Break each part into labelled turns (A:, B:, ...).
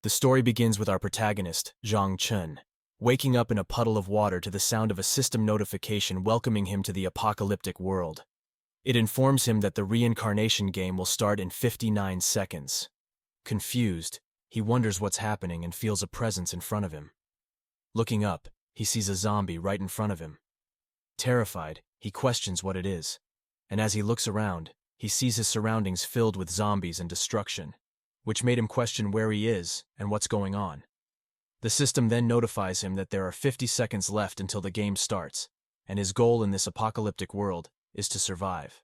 A: The story begins with our protagonist, Zhang Chun, waking up in a puddle of water to the sound of a system notification welcoming him to the apocalyptic world. It informs him that the reincarnation game will start in 59 seconds. Confused, he wonders what's happening and feels a presence in front of him. Looking up, he sees a zombie right in front of him. Terrified, he questions what it is, and as he looks around, he sees his surroundings filled with zombies and destruction, which made him question where he is and what's going on. The system then notifies him that there are 50 seconds left until the game starts, and his goal in this apocalyptic world is to survive.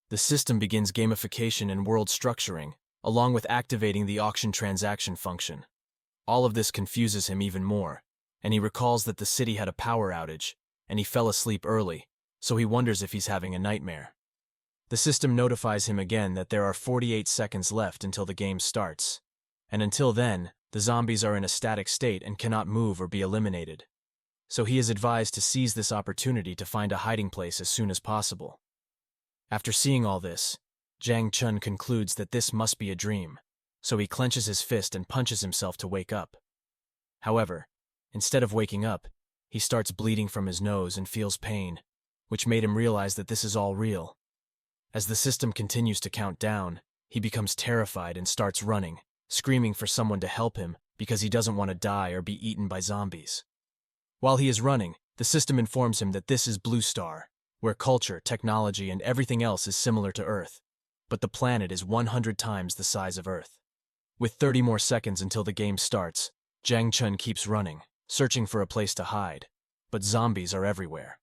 A: The system begins gamification and world structuring, along with activating the auction transaction function. All of this confuses him even more, and he recalls that the city had a power outage, and he fell asleep early, so he wonders if he's having a nightmare. The system notifies him again that there are 48 seconds left until the game starts, and until then, the zombies are in a static state and cannot move or be eliminated. So he is advised to seize this opportunity to find a hiding place as soon as possible. After seeing all this, Zhang Chun concludes that this must be a dream, so he clenches his fist and punches himself to wake up. However, instead of waking up, he starts bleeding from his nose and feels pain, which made him realize that this is all real. As the system continues to count down, he becomes terrified and starts running, screaming for someone to help him because he doesn't want to die or be eaten by zombies. While he is running, the system informs him that this is Blue Star, where culture, technology, and everything else is similar to Earth, but the planet is 100 times the size of Earth. With 30 more seconds until the game starts, Zhang Chun keeps running, searching for a place to hide, but zombies are everywhere.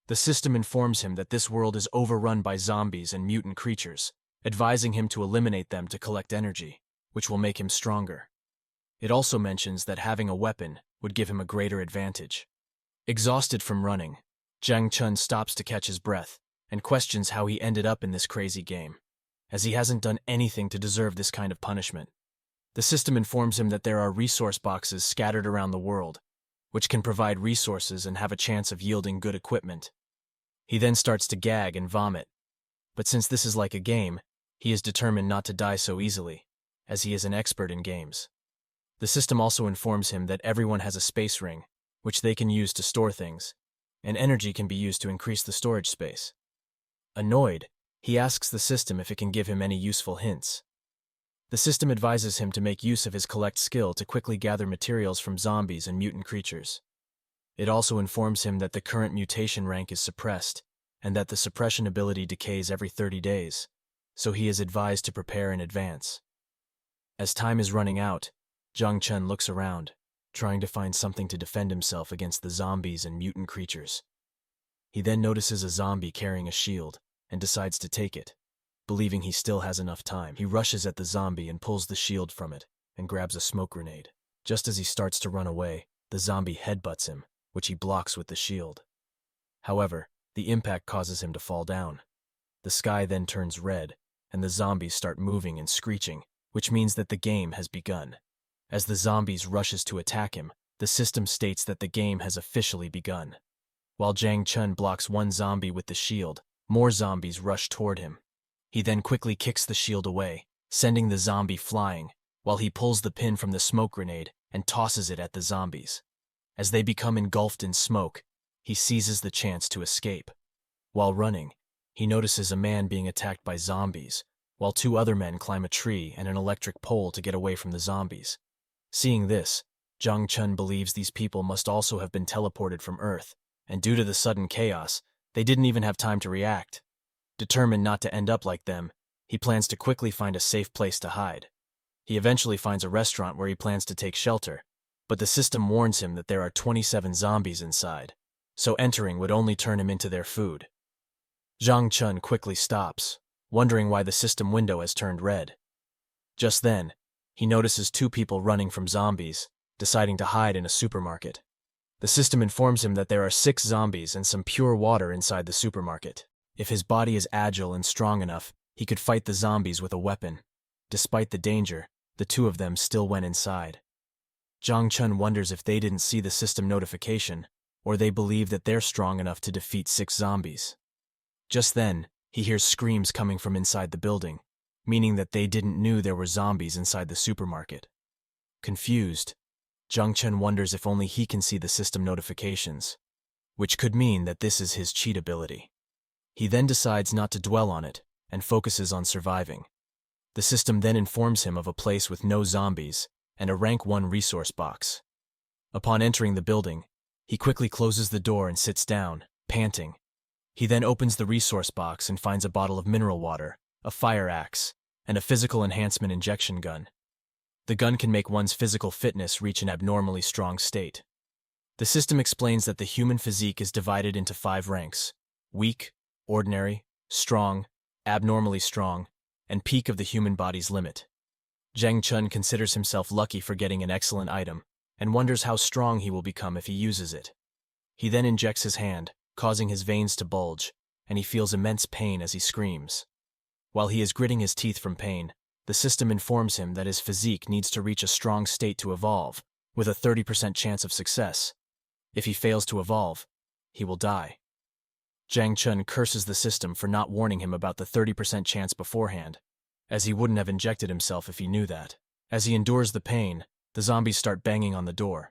A: The system informs him that this world is overrun by zombies and mutant creatures, advising him to eliminate them to collect energy, which will make him stronger. It also mentions that having a weapon would give him a greater advantage. Exhausted from running, Zhang Chun stops to catch his breath and questions how he ended up in this crazy game, as he hasn't done anything to deserve this kind of punishment. The system informs him that there are resource boxes scattered around the world, which can provide resources and have a chance of yielding good equipment. He then starts to gag and vomit, but since this is like a game, he is determined not to die so easily, as he is an expert in games. The system also informs him that everyone has a space ring, which they can use to store things, and energy can be used to increase the storage space. Annoyed, he asks the system if it can give him any useful hints. The system advises him to make use of his collect skill to quickly gather materials from zombies and mutant creatures. It also informs him that the current mutation rank is suppressed, and that the suppression ability decays every 30 days, so he is advised to prepare in advance. As time is running out, Zhang Chun looks around, trying to find something to defend himself against the zombies and mutant creatures. He then notices a zombie carrying a shield, and decides to take it. Believing he still has enough time, he rushes at the zombie and pulls the shield from it, and grabs a smoke grenade. Just as he starts to run away, the zombie headbutts him, which he blocks with the shield. However, the impact causes him to fall down. The sky then turns red, and the zombies start moving and screeching, which means that the game has begun. As the zombies rushes to attack him, the system states that the game has officially begun. While Zhang Chun blocks one zombie with the shield, more zombies rush toward him. He then quickly kicks the shield away, sending the zombie flying, while he pulls the pin from the smoke grenade and tosses it at the zombies. As they become engulfed in smoke, he seizes the chance to escape. While running, he notices a man being attacked by zombies, while two other men climb a tree and an electric pole to get away from the zombies. Seeing this, Zhang Chun believes these people must also have been teleported from Earth, and due to the sudden chaos, they didn't even have time to react. Determined not to end up like them, he plans to quickly find a safe place to hide. He eventually finds a restaurant where he plans to take shelter, but the system warns him that there are 27 zombies inside, so entering would only turn him into their food. Zhang Chun quickly stops, wondering why the system window has turned red. Just then, he notices two people running from zombies, deciding to hide in a supermarket. The system informs him that there are 6 zombies and some pure water inside the supermarket. If his body is agile and strong enough, he could fight the zombies with a weapon. Despite the danger, the two of them still went inside. Zhang Chun wonders if they didn't see the system notification, or they believe that they're strong enough to defeat 6 zombies. Just then, he hears screams coming from inside the building, meaning that they didn't know there were zombies inside the supermarket. Confused, Zhang Chen wonders if only he can see the system notifications, which could mean that this is his cheat ability. He then decides not to dwell on it and focuses on surviving. The system then informs him of a place with no zombies and a rank 1 resource box. Upon entering the building, he quickly closes the door and sits down, panting. He then opens the resource box and finds a bottle of mineral water, a fire axe, and a physical enhancement injection gun. The gun can make one's physical fitness reach an abnormally strong state. The system explains that the human physique is divided into 5 ranks: weak, ordinary, strong, abnormally strong, and peak of the human body's limit. Zhang Chen considers himself lucky for getting an excellent item and wonders how strong he will become if he uses it. He then injects his hand, causing his veins to bulge, and he feels immense pain as he screams. While he is gritting his teeth from pain, the system informs him that his physique needs to reach a strong state to evolve, with a 30% chance of success. If he fails to evolve, he will die. Zhang Chen curses the system for not warning him about the 30% chance beforehand, as he wouldn't have injected himself if he knew that. As he endures the pain, the zombies start banging on the door.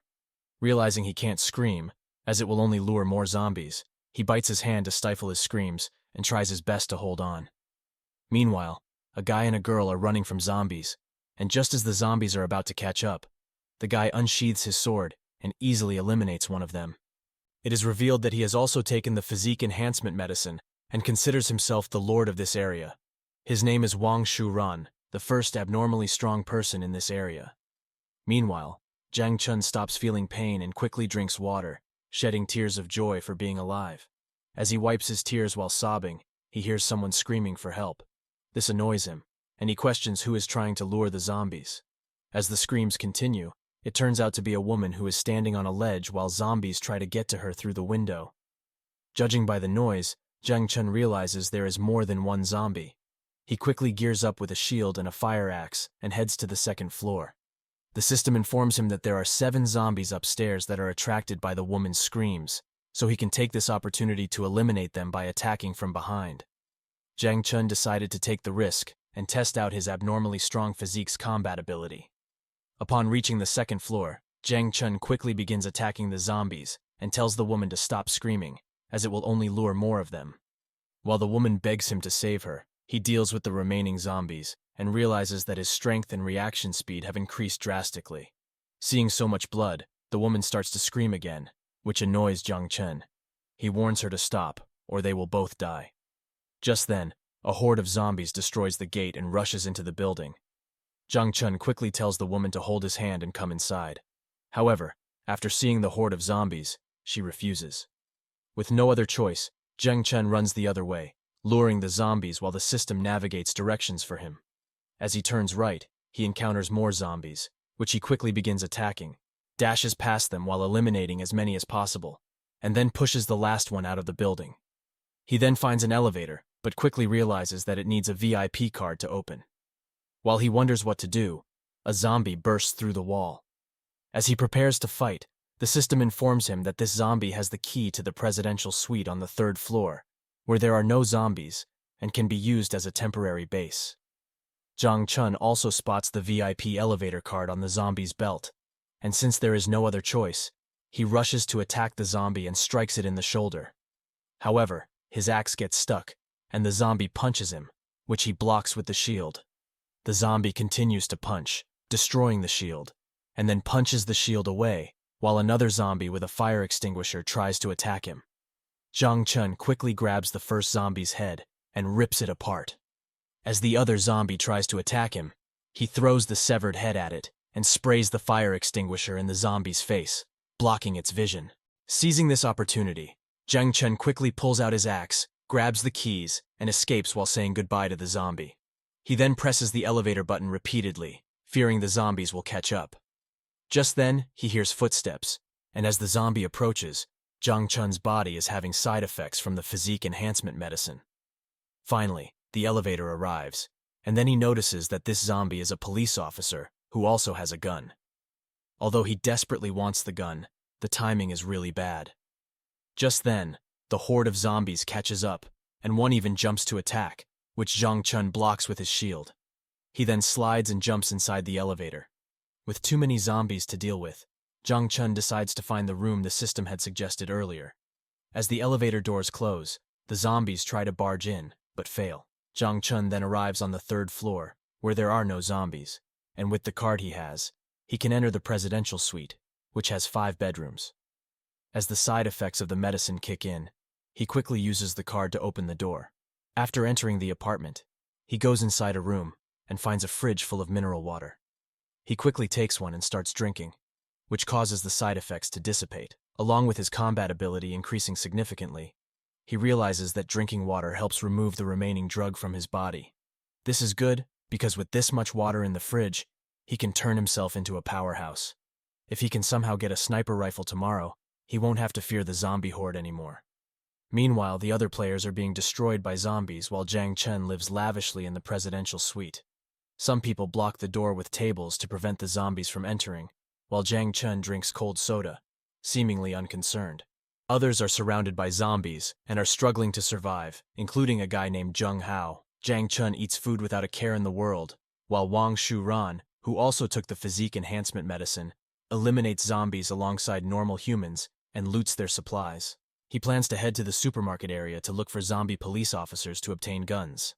A: Realizing he can't scream, as it will only lure more zombies, he bites his hand to stifle his screams and tries his best to hold on. Meanwhile, a guy and a girl are running from zombies, and just as the zombies are about to catch up, the guy unsheathes his sword and easily eliminates one of them. It is revealed that he has also taken the physique enhancement medicine and considers himself the lord of this area. His name is Wang Shuan, the first abnormally strong person in this area. Meanwhile, Zhang Chen stops feeling pain and quickly drinks water, shedding tears of joy for being alive. As he wipes his tears while sobbing, he hears someone screaming for help. This annoys him, and he questions who is trying to lure the zombies. As the screams continue, it turns out to be a woman who is standing on a ledge while zombies try to get to her through the window. Judging by the noise, Zhang Chen realizes there is more than one zombie. He quickly gears up with a shield and a fire axe and heads to the 2nd floor. The system informs him that there are 7 zombies upstairs that are attracted by the woman's screams, so he can take this opportunity to eliminate them by attacking from behind. Zhang Chen decided to take the risk and test out his abnormally strong physique's combat ability. Upon reaching the 2nd floor, Zhang Chen quickly begins attacking the zombies and tells the woman to stop screaming, as it will only lure more of them. While the woman begs him to save her, he deals with the remaining zombies and realizes that his strength and reaction speed have increased drastically. Seeing so much blood, the woman starts to scream again, which annoys Zhang Chen. He warns her to stop, or they will both die. Just then, a horde of zombies destroys the gate and rushes into the building. Zhang Chen quickly tells the woman to hold his hand and come inside. However, after seeing the horde of zombies, she refuses. With no other choice, Zhang Chen runs the other way, luring the zombies while the system navigates directions for him. As he turns right, he encounters more zombies, which he quickly begins attacking, dashes past them while eliminating as many as possible, and then pushes the last one out of the building. He then finds an elevator, but quickly realizes that it needs a VIP card to open. While he wonders what to do, a zombie bursts through the wall. As he prepares to fight, the system informs him that this zombie has the key to the presidential suite on the 3rd floor, where there are no zombies and can be used as a temporary base. Zhang Chen also spots the VIP elevator card on the zombie's belt, and since there is no other choice, he rushes to attack the zombie and strikes it in the shoulder. However, his axe gets stuck, and the zombie punches him, which he blocks with the shield. The zombie continues to punch, destroying the shield, and then punches the shield away, while another zombie with a fire extinguisher tries to attack him. Zhang Chen quickly grabs the first zombie's head and rips it apart. As the other zombie tries to attack him, he throws the severed head at it and sprays the fire extinguisher in the zombie's face, blocking its vision. Seizing this opportunity, Zhang Chen quickly pulls out his axe, grabs the keys, and escapes while saying goodbye to the zombie. He then presses the elevator button repeatedly, fearing the zombies will catch up. Just then, he hears footsteps, and as the zombie approaches, Zhang Chen's body is having side effects from the physique enhancement medicine. Finally, the elevator arrives, and then he notices that this zombie is a police officer who also has a gun. Although he desperately wants the gun, the timing is really bad. Just then, the horde of zombies catches up, and one even jumps to attack, which Zhang Chen blocks with his shield. He then slides and jumps inside the elevator. With too many zombies to deal with, Zhang Chun decides to find the room the system had suggested earlier. As the elevator doors close, the zombies try to barge in, but fail. Zhang Chun then arrives on the 3rd floor, where there are no zombies, and with the card he has, he can enter the presidential suite, which has 5 bedrooms. As the side effects of the medicine kick in, he quickly uses the card to open the door. After entering the apartment, he goes inside a room and finds a fridge full of mineral water. He quickly takes one and starts drinking, which causes the side effects to dissipate. Along with his combat ability increasing significantly, he realizes that drinking water helps remove the remaining drug from his body. This is good because with this much water in the fridge, he can turn himself into a powerhouse. If he can somehow get a sniper rifle tomorrow, he won't have to fear the zombie horde anymore. Meanwhile, the other players are being destroyed by zombies while Zhang Chun lives lavishly in the presidential suite. Some people block the door with tables to prevent the zombies from entering, while Zhang Chun drinks cold soda, seemingly unconcerned. Others are surrounded by zombies and are struggling to survive, including a guy named Zheng Hao. Zhang Chun eats food without a care in the world, while Wang Shuan, who also took the physique enhancement medicine, eliminates zombies alongside normal humans and loots their supplies. He plans to head to the supermarket area to look for zombie police officers to obtain guns.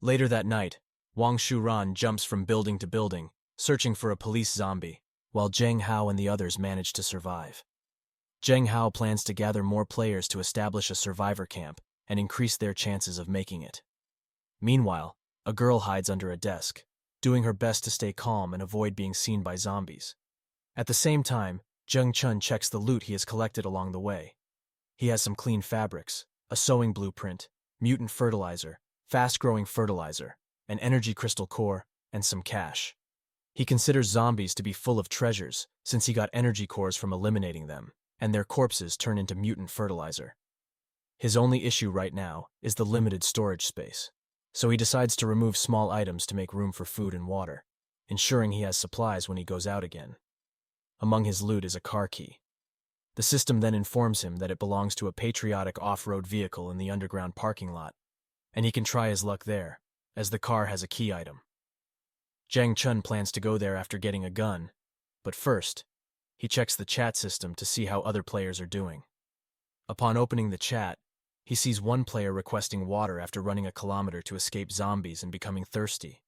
A: Later that night, Wang Shuan jumps from building to building, searching for a police zombie, while Zheng Hao and the others manage to survive. Zheng Hao plans to gather more players to establish a survivor camp and increase their chances of making it. Meanwhile, a girl hides under a desk, doing her best to stay calm and avoid being seen by zombies. At the same time, Zheng Chun checks the loot he has collected along the way. He has some clean fabrics, a sewing blueprint, mutant fertilizer, fast-growing fertilizer, an energy crystal core, and some cash. He considers zombies to be full of treasures since he got energy cores from eliminating them, and their corpses turn into mutant fertilizer. His only issue right now is the limited storage space, so he decides to remove small items to make room for food and water, ensuring he has supplies when he goes out again. Among his loot is a car key. The system then informs him that it belongs to a patriotic off-road vehicle in the underground parking lot, and he can try his luck there, as the car has a key item. Zhang Chun plans to go there after getting a gun, but first, he checks the chat system to see how other players are doing. Upon opening the chat, he sees one player requesting water after running a kilometer to escape zombies and becoming thirsty.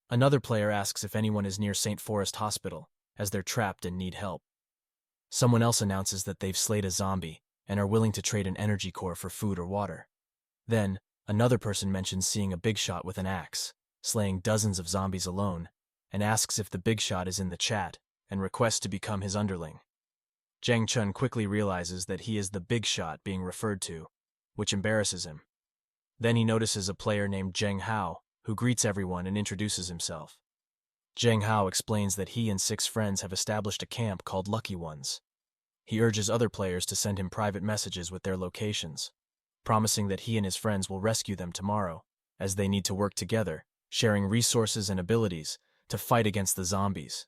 A: Another player asks if anyone is near St. Forest Hospital, as they're trapped and need help. Someone else announces that they've slayed a zombie and are willing to trade an energy core for food or water. Then, another person mentions seeing a big shot with an axe, slaying dozens of zombies alone, and asks if the big shot is in the chat and requests to become his underling. Zhang Chun quickly realizes that he is the big shot being referred to, which embarrasses him. Then he notices a player named Zheng Hao, who greets everyone and introduces himself. Zheng Hao explains that he and 6 friends have established a camp called Lucky Ones. He urges other players to send him private messages with their locations, promising that he and his friends will rescue them tomorrow, as they need to work together, sharing resources and abilities to fight against the zombies.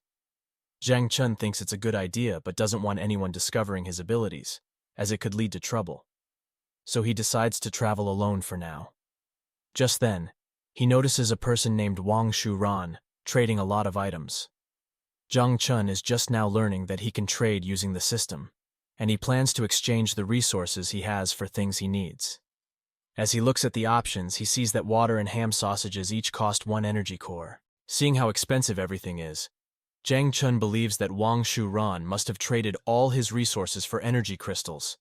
A: Zhang Chun thinks it's a good idea but doesn't want anyone discovering his abilities, as it could lead to trouble. So he decides to travel alone for now. Just then, he notices a person named Wang Shuan trading a lot of items. Zhang Chun is just now learning that he can trade using the system, and he plans to exchange the resources he has for things he needs. As he looks at the options, he sees that water and ham sausages each cost 1 energy core. Seeing how expensive everything is, Zhang Chun believes that Wang Shuan must have traded all his resources for energy crystals,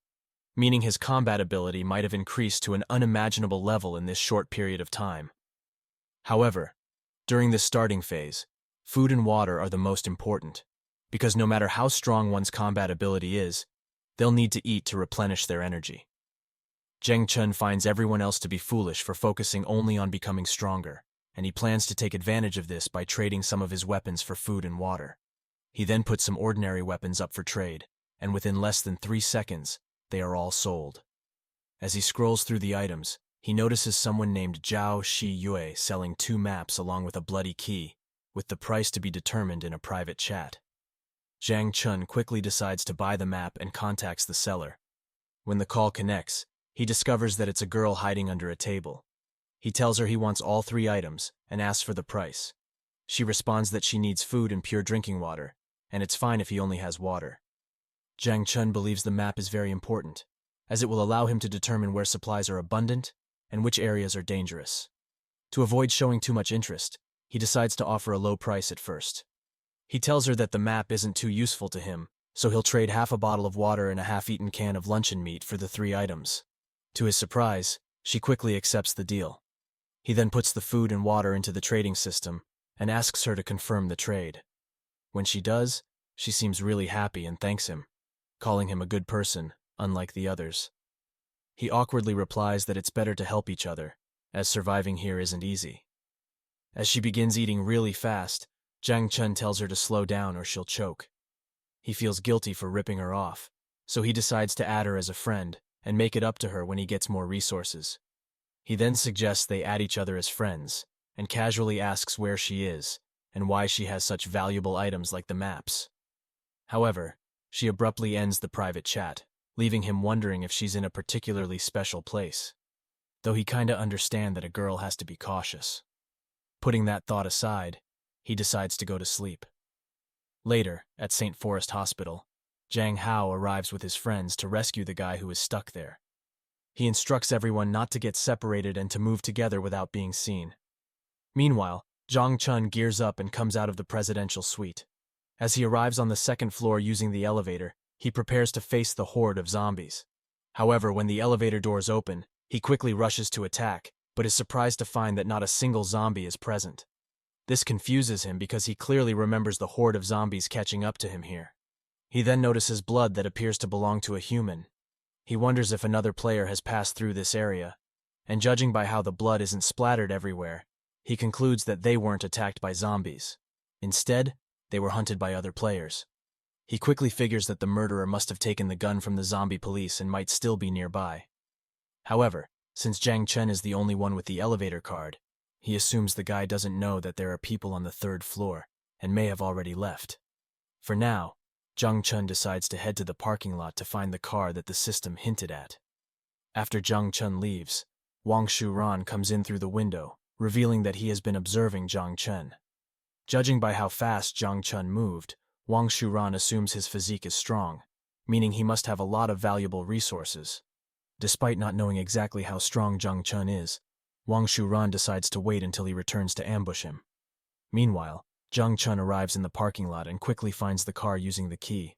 A: meaning his combat ability might have increased to an unimaginable level in this short period of time. However, during this starting phase, food and water are the most important, because no matter how strong one's combat ability is, they'll need to eat to replenish their energy. Zhang Chun finds everyone else to be foolish for focusing only on becoming stronger, and he plans to take advantage of this by trading some of his weapons for food and water. He then puts some ordinary weapons up for trade, and within less than 3 seconds, they are all sold. As he scrolls through the items, he notices someone named Xiao Xiu selling 2 maps along with a bloody key, with the price to be determined in a private chat. Zhang Chun quickly decides to buy the map and contacts the seller. When the call connects, he discovers that it's a girl hiding under a table. He tells her he wants all 3 items and asks for the price. She responds that she needs food and pure drinking water, and it's fine if he only has water. Zhang Chun believes the map is very important, as it will allow him to determine where supplies are abundant and which areas are dangerous. To avoid showing too much interest, he decides to offer a low price at first. He tells her that the map isn't too useful to him, so he'll trade half a bottle of water and a half-eaten can of luncheon meat for the 3 items. To his surprise, she quickly accepts the deal. He then puts the food and water into the trading system and asks her to confirm the trade. When she does, she seems really happy and thanks him, calling him a good person, unlike the others. He awkwardly replies that it's better to help each other, as surviving here isn't easy. As she begins eating really fast, Zhang Chun tells her to slow down or she'll choke. He feels guilty for ripping her off, so he decides to add her as a friend and make it up to her when he gets more resources. He then suggests they add each other as friends, and casually asks where she is and why she has such valuable items like the maps. However, she abruptly ends the private chat, leaving him wondering if she's in a particularly special place. Though he kinda understands that a girl has to be cautious. Putting that thought aside, he decides to go to sleep. Later, at St. Forest Hospital, Zhang Hao arrives with his friends to rescue the guy who is stuck there. He instructs everyone not to get separated and to move together without being seen. Meanwhile, Zhang Chun gears up and comes out of the presidential suite. As he arrives on the 2nd floor using the elevator, he prepares to face the horde of zombies. However, when the elevator doors open, he quickly rushes to attack, but is surprised to find that not a single zombie is present. This confuses him because he clearly remembers the horde of zombies catching up to him here. He then notices blood that appears to belong to a human. He wonders if another player has passed through this area, and judging by how the blood isn't splattered everywhere, he concludes that they weren't attacked by zombies. Instead, they were hunted by other players. He quickly figures that the murderer must have taken the gun from the zombie police and might still be nearby. However, since Zhang Chun is the only one with the elevator card, he assumes the guy doesn't know that there are people on the 3rd floor and may have already left. For now, Zhang Chun decides to head to the parking lot to find the car that the system hinted at. After Zhang Chun leaves, Wang Shuan comes in through the window, revealing that he has been observing Zhang Chun. Judging by how fast Zhang Chun moved, Wang Shuan assumes his physique is strong, meaning he must have a lot of valuable resources. Despite not knowing exactly how strong Zhang Chun is, Wang Shuan decides to wait until he returns to ambush him. Meanwhile, Zhang Chun arrives in the parking lot and quickly finds the car using the key.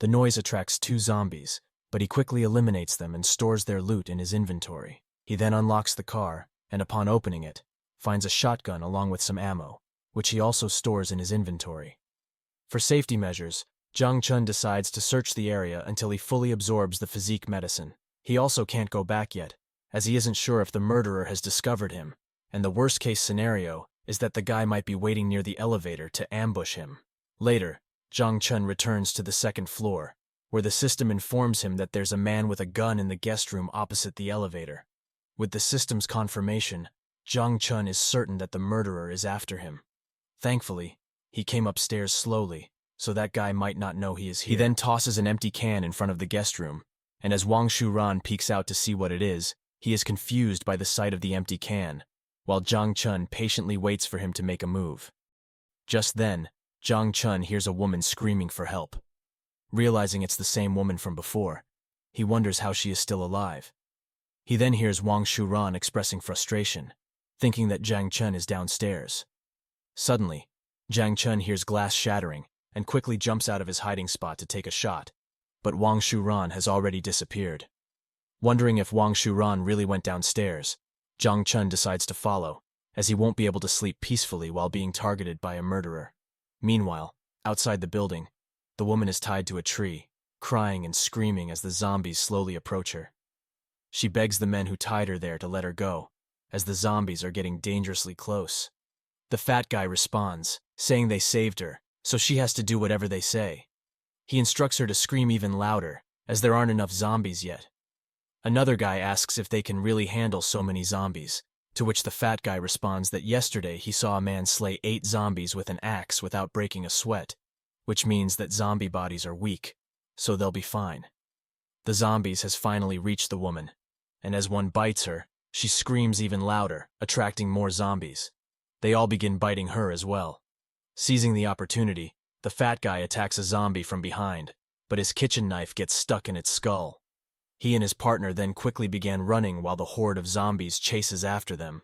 A: The noise attracts 2 zombies, but he quickly eliminates them and stores their loot in his inventory. He then unlocks the car, and upon opening it, finds a shotgun along with some ammo, which he also stores in his inventory. For safety measures, Zhang Chun decides to search the area until he fully absorbs the physique medicine. He also can't go back yet, as he isn't sure if the murderer has discovered him, and the worst-case scenario is that the guy might be waiting near the elevator to ambush him. Later, Zhang Chun returns to the 2nd floor, where the system informs him that there's a man with a gun in the guest room opposite the elevator. With the system's confirmation, Zhang Chun is certain that the murderer is after him. Thankfully, he came upstairs slowly, so that guy might not know he is here. He then tosses an empty can in front of the guest room, and as Wang Shuan peeks out to see what it is, he is confused by the sight of the empty can, while Zhang Chun patiently waits for him to make a move. Just then, Zhang Chun hears a woman screaming for help. Realizing it's the same woman from before, he wonders how she is still alive. He then hears Wang Shuan expressing frustration, thinking that Zhang Chun is downstairs. Suddenly, Zhang Chun hears glass shattering and quickly jumps out of his hiding spot to take a shot, but Wang Shuan has already disappeared. Wondering if Wang Shuan really went downstairs, Zhang Chun decides to follow, as he won't be able to sleep peacefully while being targeted by a murderer. Meanwhile, outside the building, the woman is tied to a tree, crying and screaming as the zombies slowly approach her. She begs the men who tied her there to let her go, as the zombies are getting dangerously close. The fat guy responds, saying they saved her, so she has to do whatever they say. He instructs her to scream even louder, as there aren't enough zombies yet. Another guy asks if they can really handle so many zombies, to which the fat guy responds that yesterday he saw a man slay 8 zombies with an axe without breaking a sweat, which means that zombie bodies are weak, so they'll be fine. The zombies has finally reached the woman, and as one bites her, she screams even louder, attracting more zombies. they all begin biting her as well. Seizing the opportunity, the fat guy attacks a zombie from behind, but his kitchen knife gets stuck in its skull. He and his partner then quickly began running while the horde of zombies chases after them.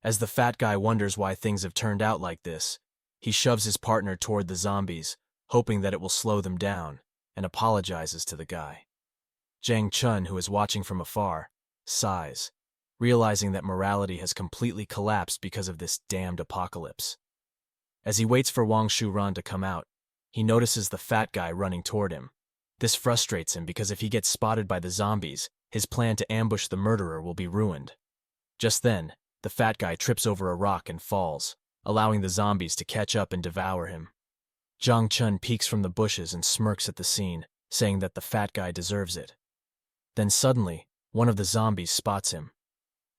A: As the fat guy wonders why things have turned out like this, he shoves his partner toward the zombies, hoping that it will slow them down, and apologizes to the guy. Jang Chun, who is watching from afar, sighs, realizing that morality has completely collapsed because of this damned apocalypse. As he waits for Wang Shuan to come out, he notices the fat guy running toward him. This frustrates him because if he gets spotted by the zombies, his plan to ambush the murderer will be ruined. Just then, the fat guy trips over a rock and falls, allowing the zombies to catch up and devour him. Zhang Chun peeks from the bushes and smirks at the scene, saying that the fat guy deserves it. Then suddenly, one of the zombies spots him.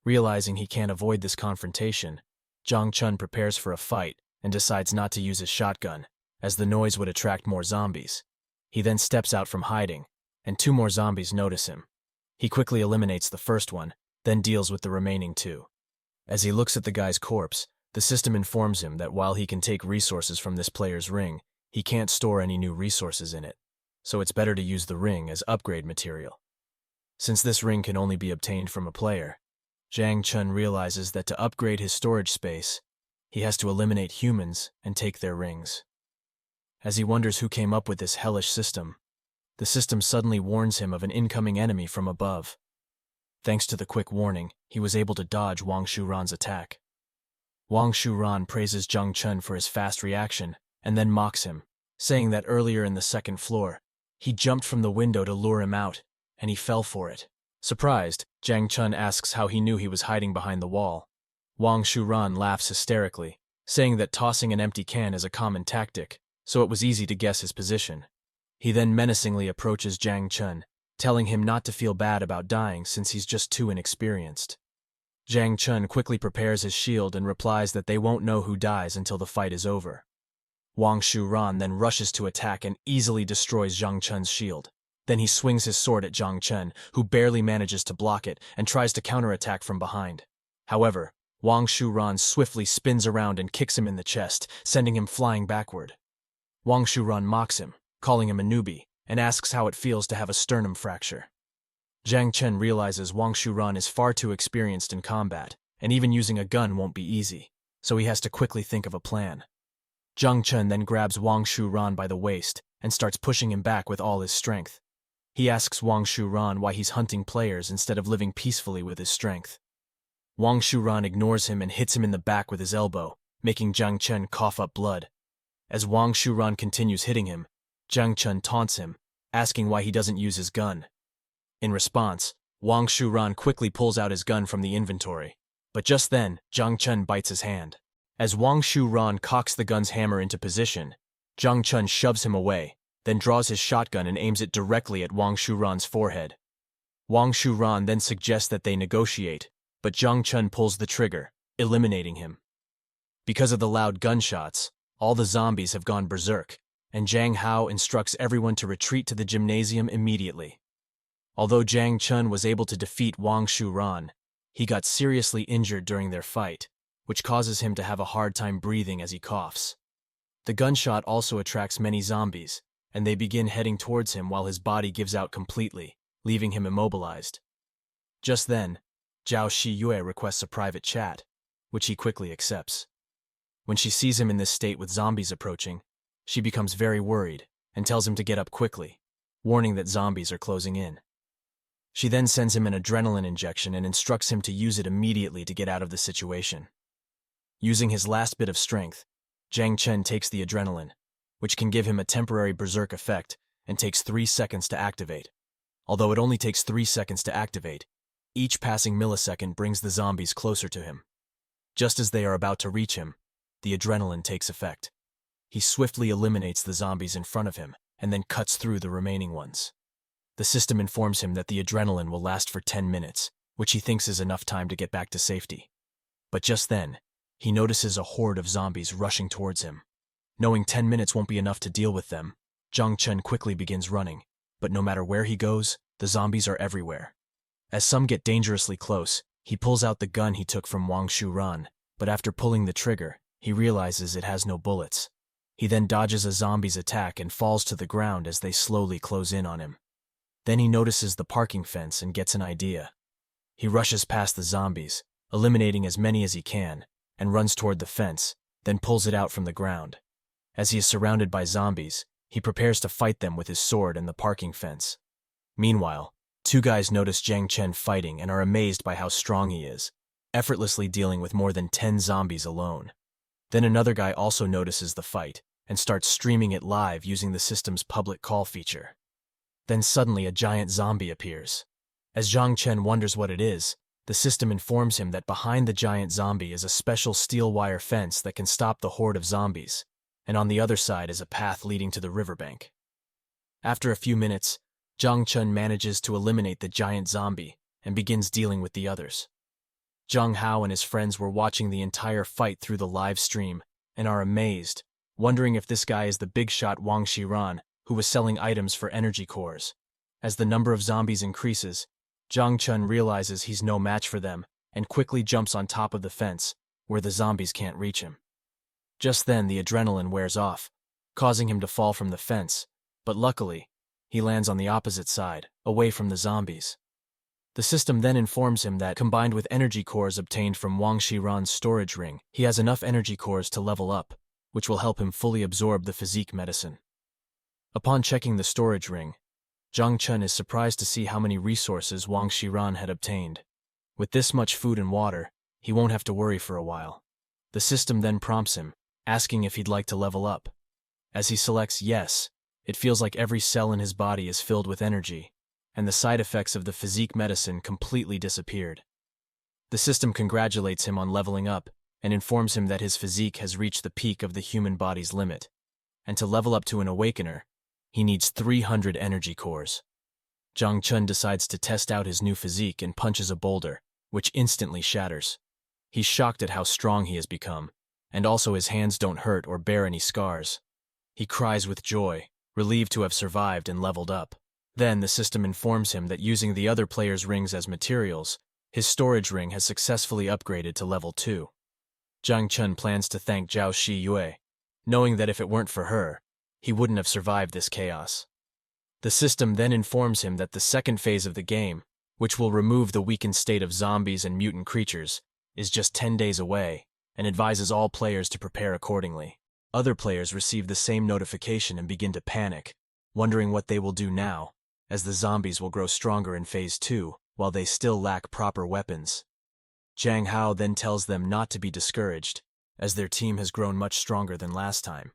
A: Realizing he can't avoid this confrontation, Zhang Chun prepares for a fight and decides not to use his shotgun, as the noise would attract more zombies. He then steps out from hiding, and 2 more zombies notice him. He quickly eliminates the first one, then deals with the remaining 2. As he looks at the guy's corpse, the system informs him that while he can take resources from this player's ring, he can't store any new resources in it, so it's better to use the ring as upgrade material. Since this ring can only be obtained from a player, Zhang Chun realizes that to upgrade his storage space, he has to eliminate humans and take their rings. As he wonders who came up with this hellish system, the system suddenly warns him of an incoming enemy from above. Thanks to the quick warning, he was able to dodge Wang Shuran's attack. Wang Shuran praises Zhang Chun for his fast reaction and then mocks him, saying that earlier in the 2nd floor, he jumped from the window to lure him out, and he fell for it. Surprised, Zhang Chun asks how he knew he was hiding behind the wall. Wang Shuran laughs hysterically, saying that tossing an empty can is a common tactic, so it was easy to guess his position. He then menacingly approaches Zhang Chun, telling him not to feel bad about dying since he's just too inexperienced. Zhang Chun quickly prepares his shield and replies that they won't know who dies until the fight is over. Wang Shuran then rushes to attack and easily destroys Zhang Chun's shield. Then he swings his sword at Zhang Chun, who barely manages to block it and tries to counterattack from behind. However, Wang Shuran swiftly spins around and kicks him in the chest, sending him flying backward. Wang Shuran mocks him, calling him a newbie, and asks how it feels to have a sternum fracture. Zhang Chun realizes Wang Shuran is far too experienced in combat, and even using a gun won't be easy, so he has to quickly think of a plan. Zhang Chun then grabs Wang Shuran by the waist and starts pushing him back with all his strength. He asks Wang Shuran why he's hunting players instead of living peacefully with his strength. Wang Shuran ignores him and hits him in the back with his elbow, making Zhang Chun cough up blood. As Wang Shuran continues hitting him, Zhang Chun taunts him, asking why he doesn't use his gun. In response, Wang Shuran quickly pulls out his gun from the inventory, but just then, Zhang Chun bites his hand. As Wang Shuran cocks the gun's hammer into position, Zhang Chun shoves him away, then draws his shotgun and aims it directly at Wang Shuran's forehead. Wang Shuran then suggests that they negotiate, but Zhang Chun pulls the trigger, eliminating him. Because of the loud gunshots, all the zombies have gone berserk, and Zhang Hao instructs everyone to retreat to the gymnasium immediately. Although Zhang Chun was able to defeat Wang Shuran, he got seriously injured during their fight, which causes him to have a hard time breathing as he coughs. The gunshot also attracts many zombies, and they begin heading towards him while his body gives out completely, leaving him immobilized. Just then, Xiao Xiu requests a private chat, which he quickly accepts. When she sees him in this state with zombies approaching, she becomes very worried and tells him to get up quickly, warning that zombies are closing in. She then sends him an adrenaline injection and instructs him to use it immediately to get out of the situation. Using his last bit of strength, Zhang Chun takes the adrenaline, which can give him a temporary berserk effect and takes 3 seconds to activate. Although it only takes 3 seconds to activate, each passing millisecond brings the zombies closer to him. Just as they are about to reach him, the adrenaline takes effect. He swiftly eliminates the zombies in front of him and then cuts through the remaining ones. The system informs him that the adrenaline will last for 10 minutes, which he thinks is enough time to get back to safety. But just then, he notices a horde of zombies rushing towards him. Knowing 10 minutes won't be enough to deal with them, Zhang Chun quickly begins running, but no matter where he goes, the zombies are everywhere. As some get dangerously close, he pulls out the gun he took from Wang Shuran but after pulling the trigger, he realizes it has no bullets. He then dodges a zombie's attack and falls to the ground as they slowly close in on him. Then he notices the parking fence and gets an idea. He rushes past the zombies, eliminating as many as he can, and runs toward the fence, then pulls it out from the ground. As he is surrounded by zombies, he prepares to fight them with his sword and the parking fence. Meanwhile, two guys notice Jiang Chen fighting and are amazed by how strong he is, effortlessly dealing with more than 10 zombies alone. Then another guy also notices the fight and starts streaming it live using the system's public call feature. Then suddenly a giant zombie appears. As Jiang Chen wonders what it is, the system informs him that behind the giant zombie is a special steel wire fence that can stop the horde of zombies, and on the other side is a path leading to the riverbank. After a few minutes, Jiang Chen manages to eliminate the giant zombie and begins dealing with the others. Zhang Hao and his friends were watching the entire fight through the live stream and are amazed, wondering if this guy is the big shot Wang Shuan, who was selling items for energy cores. As the number of zombies increases, Jiang Chen realizes he's no match for them and quickly jumps on top of the fence, where the zombies can't reach him. Just then the adrenaline wears off, causing him to fall from the fence, but luckily, he lands on the opposite side, away from the zombies. The system then informs him that, combined with energy cores obtained from Wang Shuan's storage ring, he has enough energy cores to level up, which will help him fully absorb the physique medicine. Upon checking the storage ring, Jiang Chen is surprised to see how many resources Wang Shuan had obtained. With this much food and water, he won't have to worry for a while. The system then prompts him, asking if he'd like to level up. As he selects yes, it feels like every cell in his body is filled with energy, and the side effects of the physique medicine completely disappeared. The system congratulates him on leveling up and informs him that his physique has reached the peak of the human body's limit, and to level up to an awakener, he needs 300 energy cores. Jiang Chen decides to test out his new physique and punches a boulder, which instantly shatters. He's shocked at how strong he has become, and also his hands don't hurt or bear any scars. He cries with joy, relieved to have survived and leveled up. Then the system informs him that using the other player's rings as materials, his storage ring has successfully upgraded to level 2. Jiang Chen plans to thank Xiao Xiu, knowing that if it weren't for her, he wouldn't have survived this chaos. The system then informs him that the second phase of the game, which will remove the weakened state of zombies and mutant creatures, is just 10 days away, and advises all players to prepare accordingly. Other players receive the same notification and begin to panic, wondering what they will do now, as the zombies will grow stronger in Phase 2, while they still lack proper weapons. Zhang Hao then tells them not to be discouraged, as their team has grown much stronger than last time.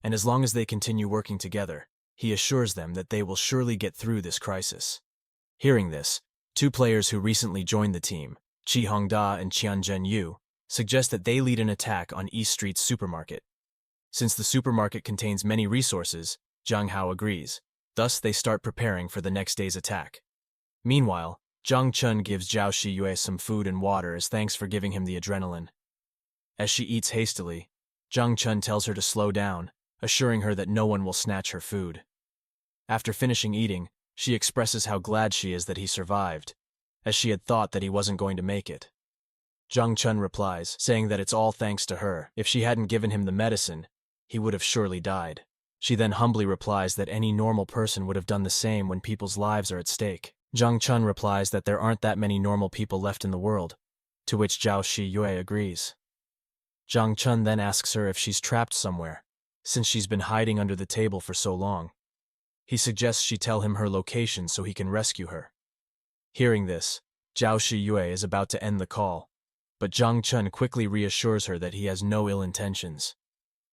A: And as long as they continue working together, he assures them that they will surely get through this crisis. Hearing this, two players who recently joined the team, Qi Hongda and Qian Zhenyu, suggest that they lead an attack on East Street's supermarket. Since the supermarket contains many resources, Zhang Hao agrees. Thus, they start preparing for the next day's attack. Meanwhile, Jiang Chen gives Xiao Xiu some food and water as thanks for giving him the adrenaline. As she eats hastily, Jiang Chen tells her to slow down, assuring her that no one will snatch her food. After finishing eating, she expresses how glad she is that he survived, as she had thought that he wasn't going to make it. Jiang Chen replies, saying that it's all thanks to her. If she hadn't given him the medicine, he would have surely died. She then humbly replies that any normal person would have done the same when people's lives are at stake. Jiang Chen replies that there aren't that many normal people left in the world, to which Zhao Shiyue agrees. Jiang Chen then asks her if she's trapped somewhere, since she's been hiding under the table for so long. He suggests she tell him her location so he can rescue her. Hearing this, Zhao Shiyue is about to end the call, but Jiang Chen quickly reassures her that he has no ill intentions.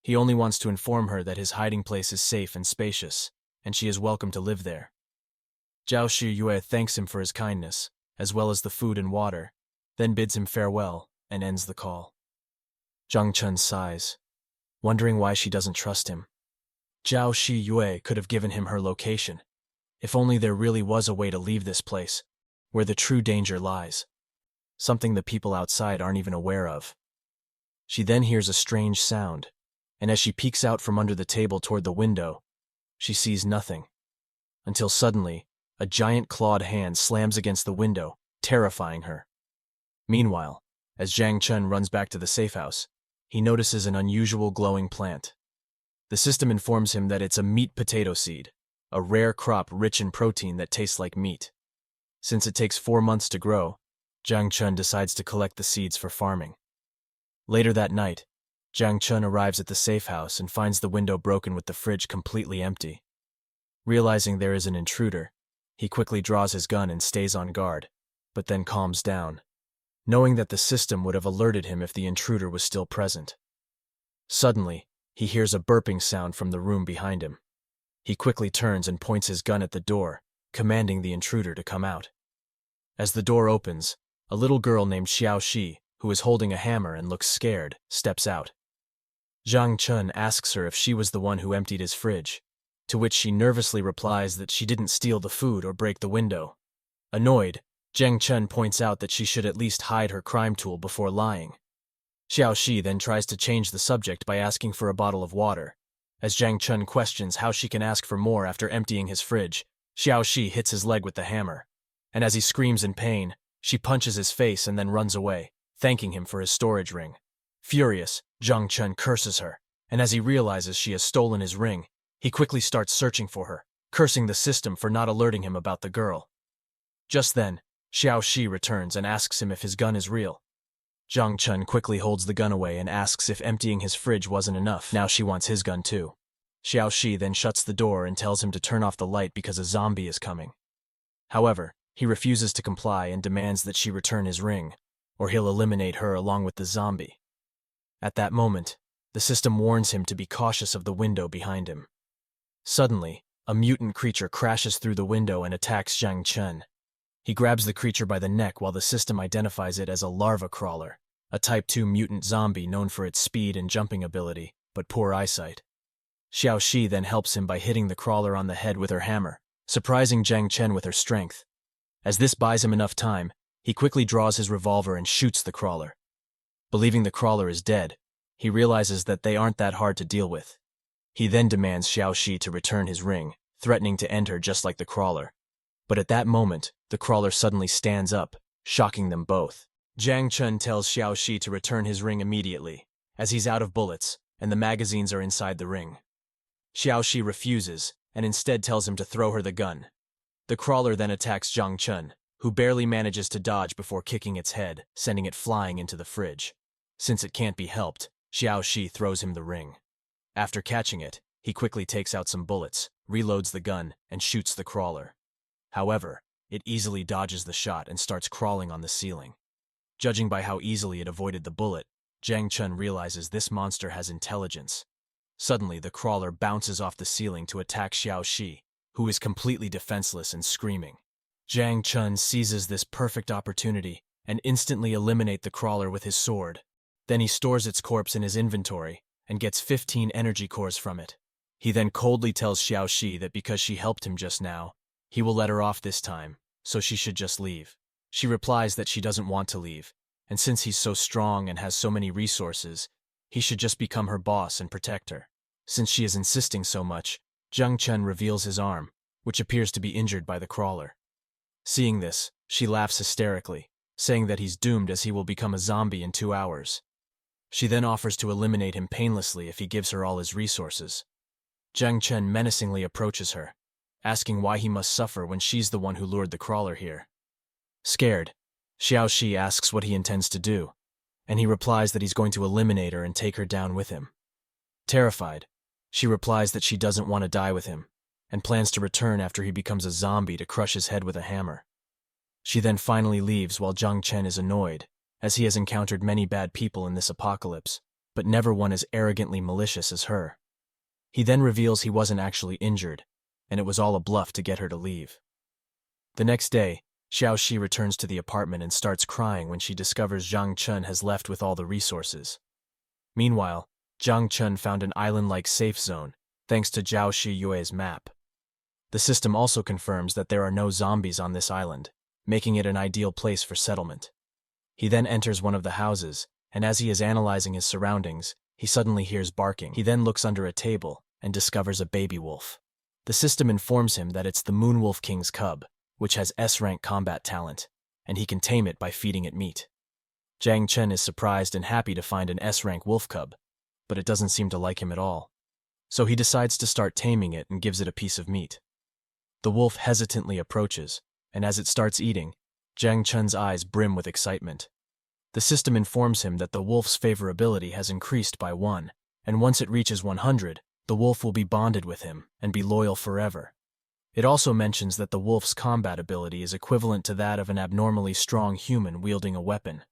A: He only wants to inform her that his hiding place is safe and spacious, and she is welcome to live there. Zhao Shiyue thanks him for his kindness, as well as the food and water, then bids him farewell and ends the call. Jiang Chen sighs, wondering why she doesn't trust him. Zhao Shiyue could have given him her location, if only there really was a way to leave this place, where the true danger lies, something the people outside aren't even aware of. She then hears a strange sound, and as she peeks out from under the table toward the window, she sees nothing, until suddenly, a giant clawed hand slams against the window, terrifying her. Meanwhile, As Zhang Chun runs back to the safe house, he notices an unusual glowing plant. The system informs him that it's a meat potato seed, a rare crop rich in protein that tastes like meat. Since it takes 4 months to grow, Zhang Chun decides to collect the seeds for farming. Later that night, Zhang Chun arrives at the safe house and finds the window broken with the fridge completely empty. Realizing there is an intruder, he quickly draws his gun and stays on guard, but then calms down, knowing that the system would have alerted him if the intruder was still present. Suddenly, he hears a burping sound from the room behind him. He quickly turns and points his gun at the door, commanding the intruder to come out. As the door opens, a little girl named Xiao Xiu, who is holding a hammer and looks scared, steps out. Zhang Chun asks her if she was the one who emptied his fridge, to which she nervously replies that she didn't steal the food or break the window. Annoyed, Zhang Chun points out that she should at least hide her crime tool before lying. Xiao Xiu then tries to change the subject by asking for a bottle of water. As Zhang Chun questions how she can ask for more after emptying his fridge, Xiao Xiu hits his leg with the hammer, and as he screams in pain, she punches his face and then runs away, thanking him for his storage ring. Furious, Zhang Chun curses her, and as he realizes she has stolen his ring, he quickly starts searching for her, cursing the system for not alerting him about the girl. Just then, Xiao Xiu returns and asks him if his gun is real. Zhang Chun quickly holds the gun away and asks if emptying his fridge wasn't enough. Now she wants his gun too. Xiao Xiu then shuts the door and tells him to turn off the light because a zombie is coming. However, he refuses to comply and demands that she return his ring, or he'll eliminate her along with the zombie. At that moment, the system warns him to be cautious of the window behind him. Suddenly, a mutant creature crashes through the window and attacks Zhang Chun. He grabs the creature by the neck while the system identifies it as a larva crawler, a Type 2 mutant zombie known for its speed and jumping ability, but poor eyesight. Xiao Xiu then helps him by hitting the crawler on the head with her hammer, surprising Zhang Chun with her strength. As this buys him enough time, he quickly draws his revolver and shoots the crawler. Believing the crawler is dead, he realizes that they aren't that hard to deal with. He then demands Xiao Xiu to return his ring, threatening to end her just like the crawler. But at that moment, the crawler suddenly stands up, shocking them both. Zhang Chun tells Xiao Xiu to return his ring immediately, as he's out of bullets, and the magazines are inside the ring. Xiao Xiu refuses, and instead tells him to throw her the gun. The crawler then attacks Zhang Chun, who barely manages to dodge before kicking its head, sending it flying into the fridge. Since it can't be helped, Xiao Xiu throws him the ring. After catching it, he quickly takes out some bullets, reloads the gun, and shoots the crawler. However, it easily dodges the shot and starts crawling on the ceiling. Judging by how easily it avoided the bullet, Zhang Chun realizes this monster has intelligence. Suddenly, the crawler bounces off the ceiling to attack Xiao Xiu, who is completely defenseless and screaming. Zhang Chun seizes this perfect opportunity and instantly eliminates the crawler with his sword. Then he stores its corpse in his inventory and gets 15 energy cores from it. He then coldly tells Xiao Xiu that because she helped him just now, he will let her off this time, so she should just leave. She replies that she doesn't want to leave, and since he's so strong and has so many resources, he should just become her boss and protect her. Since she is insisting so much, Zhang Chun reveals his arm, which appears to be injured by the crawler. Seeing this, she laughs hysterically, saying that he's doomed as he will become a zombie in 2 hours. She then offers to eliminate him painlessly if he gives her all his resources. Zhang Chun menacingly approaches her, asking why he must suffer when she's the one who lured the crawler here. Scared, Xiao Xiu asks what he intends to do, and he replies that he's going to eliminate her and take her down with him. Terrified, she replies that she doesn't want to die with him, and plans to return after he becomes a zombie to crush his head with a hammer. She then finally leaves while Zhang Chun is annoyed, as he has encountered many bad people in this apocalypse, but never one as arrogantly malicious as her. He then reveals he wasn't actually injured, and it was all a bluff to get her to leave. The next day, Xiao Xiu returns to the apartment and starts crying when she discovers Zhang Chun has left with all the resources. Meanwhile, Zhang Chun found an island-like safe zone, thanks to Zhao Shiyue's map. The system also confirms that there are no zombies on this island, making it an ideal place for settlement. He then enters one of the houses, and as he is analyzing his surroundings, he suddenly hears barking. He then looks under a table and discovers a baby wolf. The system informs him that it's the Moonwolf King's cub, which has S-rank combat talent, and he can tame it by feeding it meat. Jiang Chen is surprised and happy to find an S-rank wolf cub, but it doesn't seem to like him at all. So he decides to start taming it and gives it a piece of meat. The wolf hesitantly approaches, and as it starts eating, Jiang Chen's eyes brim with excitement. The system informs him that the wolf's favorability has increased by 1, and once it reaches 100, the wolf will be bonded with him and be loyal forever. It also mentions that the wolf's combat ability is equivalent to that of an abnormally strong human wielding a weapon.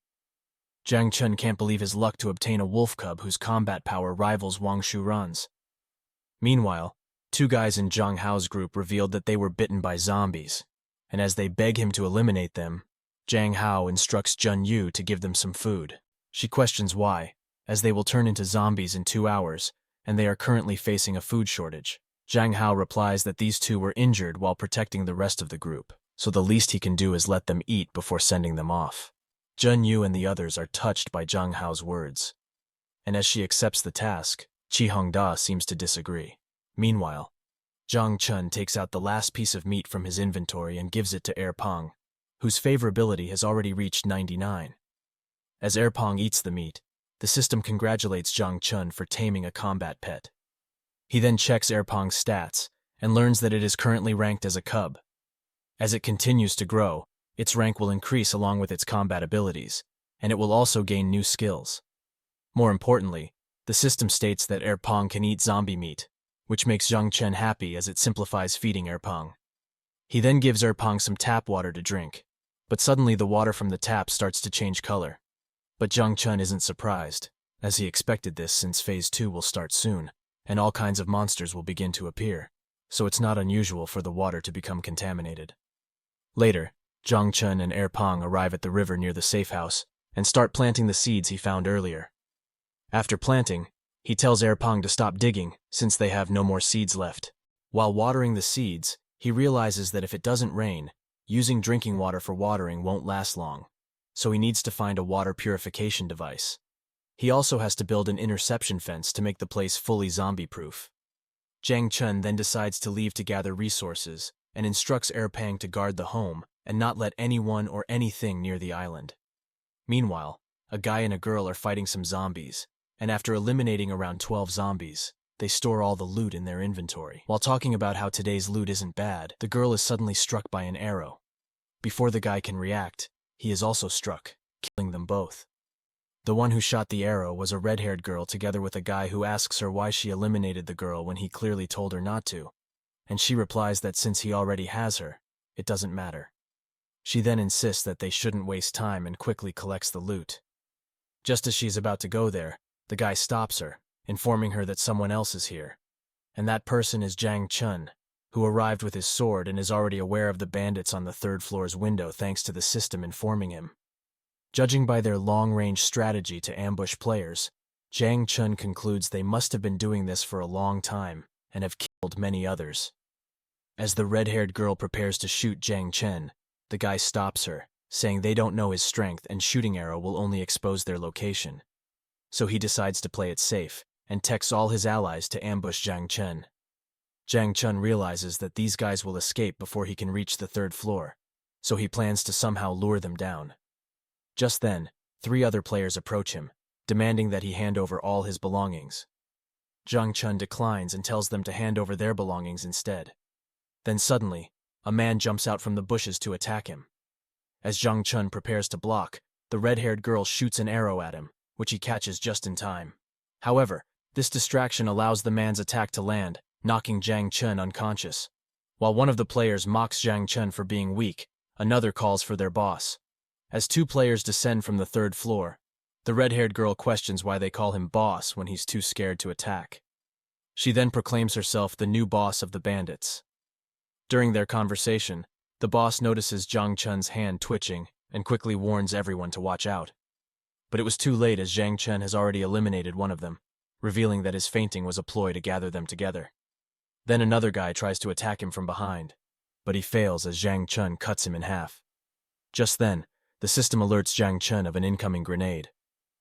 A: Jiang Chen can't believe his luck to obtain a wolf cub whose combat power rivals Wang Shuan's. Meanwhile, 2 guys in Zhang Hao's group revealed that they were bitten by zombies, and as they beg him to eliminate them, Zhang Hao instructs Jun Yu to give them some food. She questions why, as they will turn into zombies in 2 hours, and they are currently facing a food shortage. Zhang Hao replies that these 2 were injured while protecting the rest of the group, so the least he can do is let them eat before sending them off. Jun Yu and the others are touched by Zhang Hao's words, and as she accepts the task, Qi Hongda seems to disagree. Meanwhile, Zhang Chen takes out the last piece of meat from his inventory and gives it to Peng, whose favorability has already reached 99. As Peng eats the meat, the system congratulates Zhang Chen for taming a combat pet. He then checks Peng's stats and learns that it is currently ranked as a cub. As it continues to grow, its rank will increase along with its combat abilities, and it will also gain new skills. More importantly, the system states that Peng can eat zombie meat, which makes Zhang Chen happy as it simplifies feeding Peng. He then gives Peng some tap water to drink, but suddenly the water from the tap starts to change color. But Zhang Chen isn't surprised, as he expected this since Phase 2 will start soon, and all kinds of monsters will begin to appear, so it's not unusual for the water to become contaminated. Later, Zhang Chen and Peng arrive at the river near the safe house and start planting the seeds he found earlier. After planting, he tells Peng to stop digging since they have no more seeds left. While watering the seeds, he realizes that if it doesn't rain, using drinking water for watering won't last long, so he needs to find a water purification device. He also has to build an interception fence to make the place fully zombie-proof. Jiang Chen then decides to leave to gather resources and instructs Peng to guard the home and not let anyone or anything near the island. Meanwhile, a guy and a girl are fighting some zombies, and after eliminating around 12 zombies, they store all the loot in their inventory. While talking about how today's loot isn't bad, the girl is suddenly struck by an arrow. Before the guy can react, he is also struck, killing them both. The one who shot the arrow was a red-haired girl together with a guy who asks her why she eliminated the girl when he clearly told her not to, and she replies that since he already has her, it doesn't matter. She then insists that they shouldn't waste time and quickly collects the loot. Just as she's about to go there, the guy stops her, informing her that someone else is here, and that person is Jiang Chen, who arrived with his sword and is already aware of the bandits on the 3rd floor's window thanks to the system informing him. Judging by their long-range strategy to ambush players, Jiang Chen concludes they must have been doing this for a long time and have killed many others. As the red-haired girl prepares to shoot Jiang Chen, the guy stops her, saying they don't know his strength and shooting arrow will only expose their location. So he decides to play it safe and texts all his allies to ambush Jiang Chen. Jiang Chen realizes that these guys will escape before he can reach the 3rd floor, so he plans to somehow lure them down. Just then, 3 other players approach him, demanding that he hand over all his belongings. Jiang Chen declines and tells them to hand over their belongings instead. Then suddenly, a man jumps out from the bushes to attack him. As Jiang Chen prepares to block, the red-haired girl shoots an arrow at him, which he catches just in time. However, this distraction allows the man's attack to land, knocking Jiang Chen unconscious. While one of the players mocks Jiang Chen for being weak, another calls for their boss. As 2 players descend from the 3rd floor, the red-haired girl questions why they call him boss when he's too scared to attack. She then proclaims herself the new boss of the bandits. During their conversation, the boss notices Jiang Chen's hand twitching and quickly warns everyone to watch out. But it was too late as Jiang Chen has already eliminated one of them, revealing that his fainting was a ploy to gather them together. Then another guy tries to attack him from behind, but he fails as Jiang Chen cuts him in half. Just then, the system alerts Jiang Chen of an incoming grenade.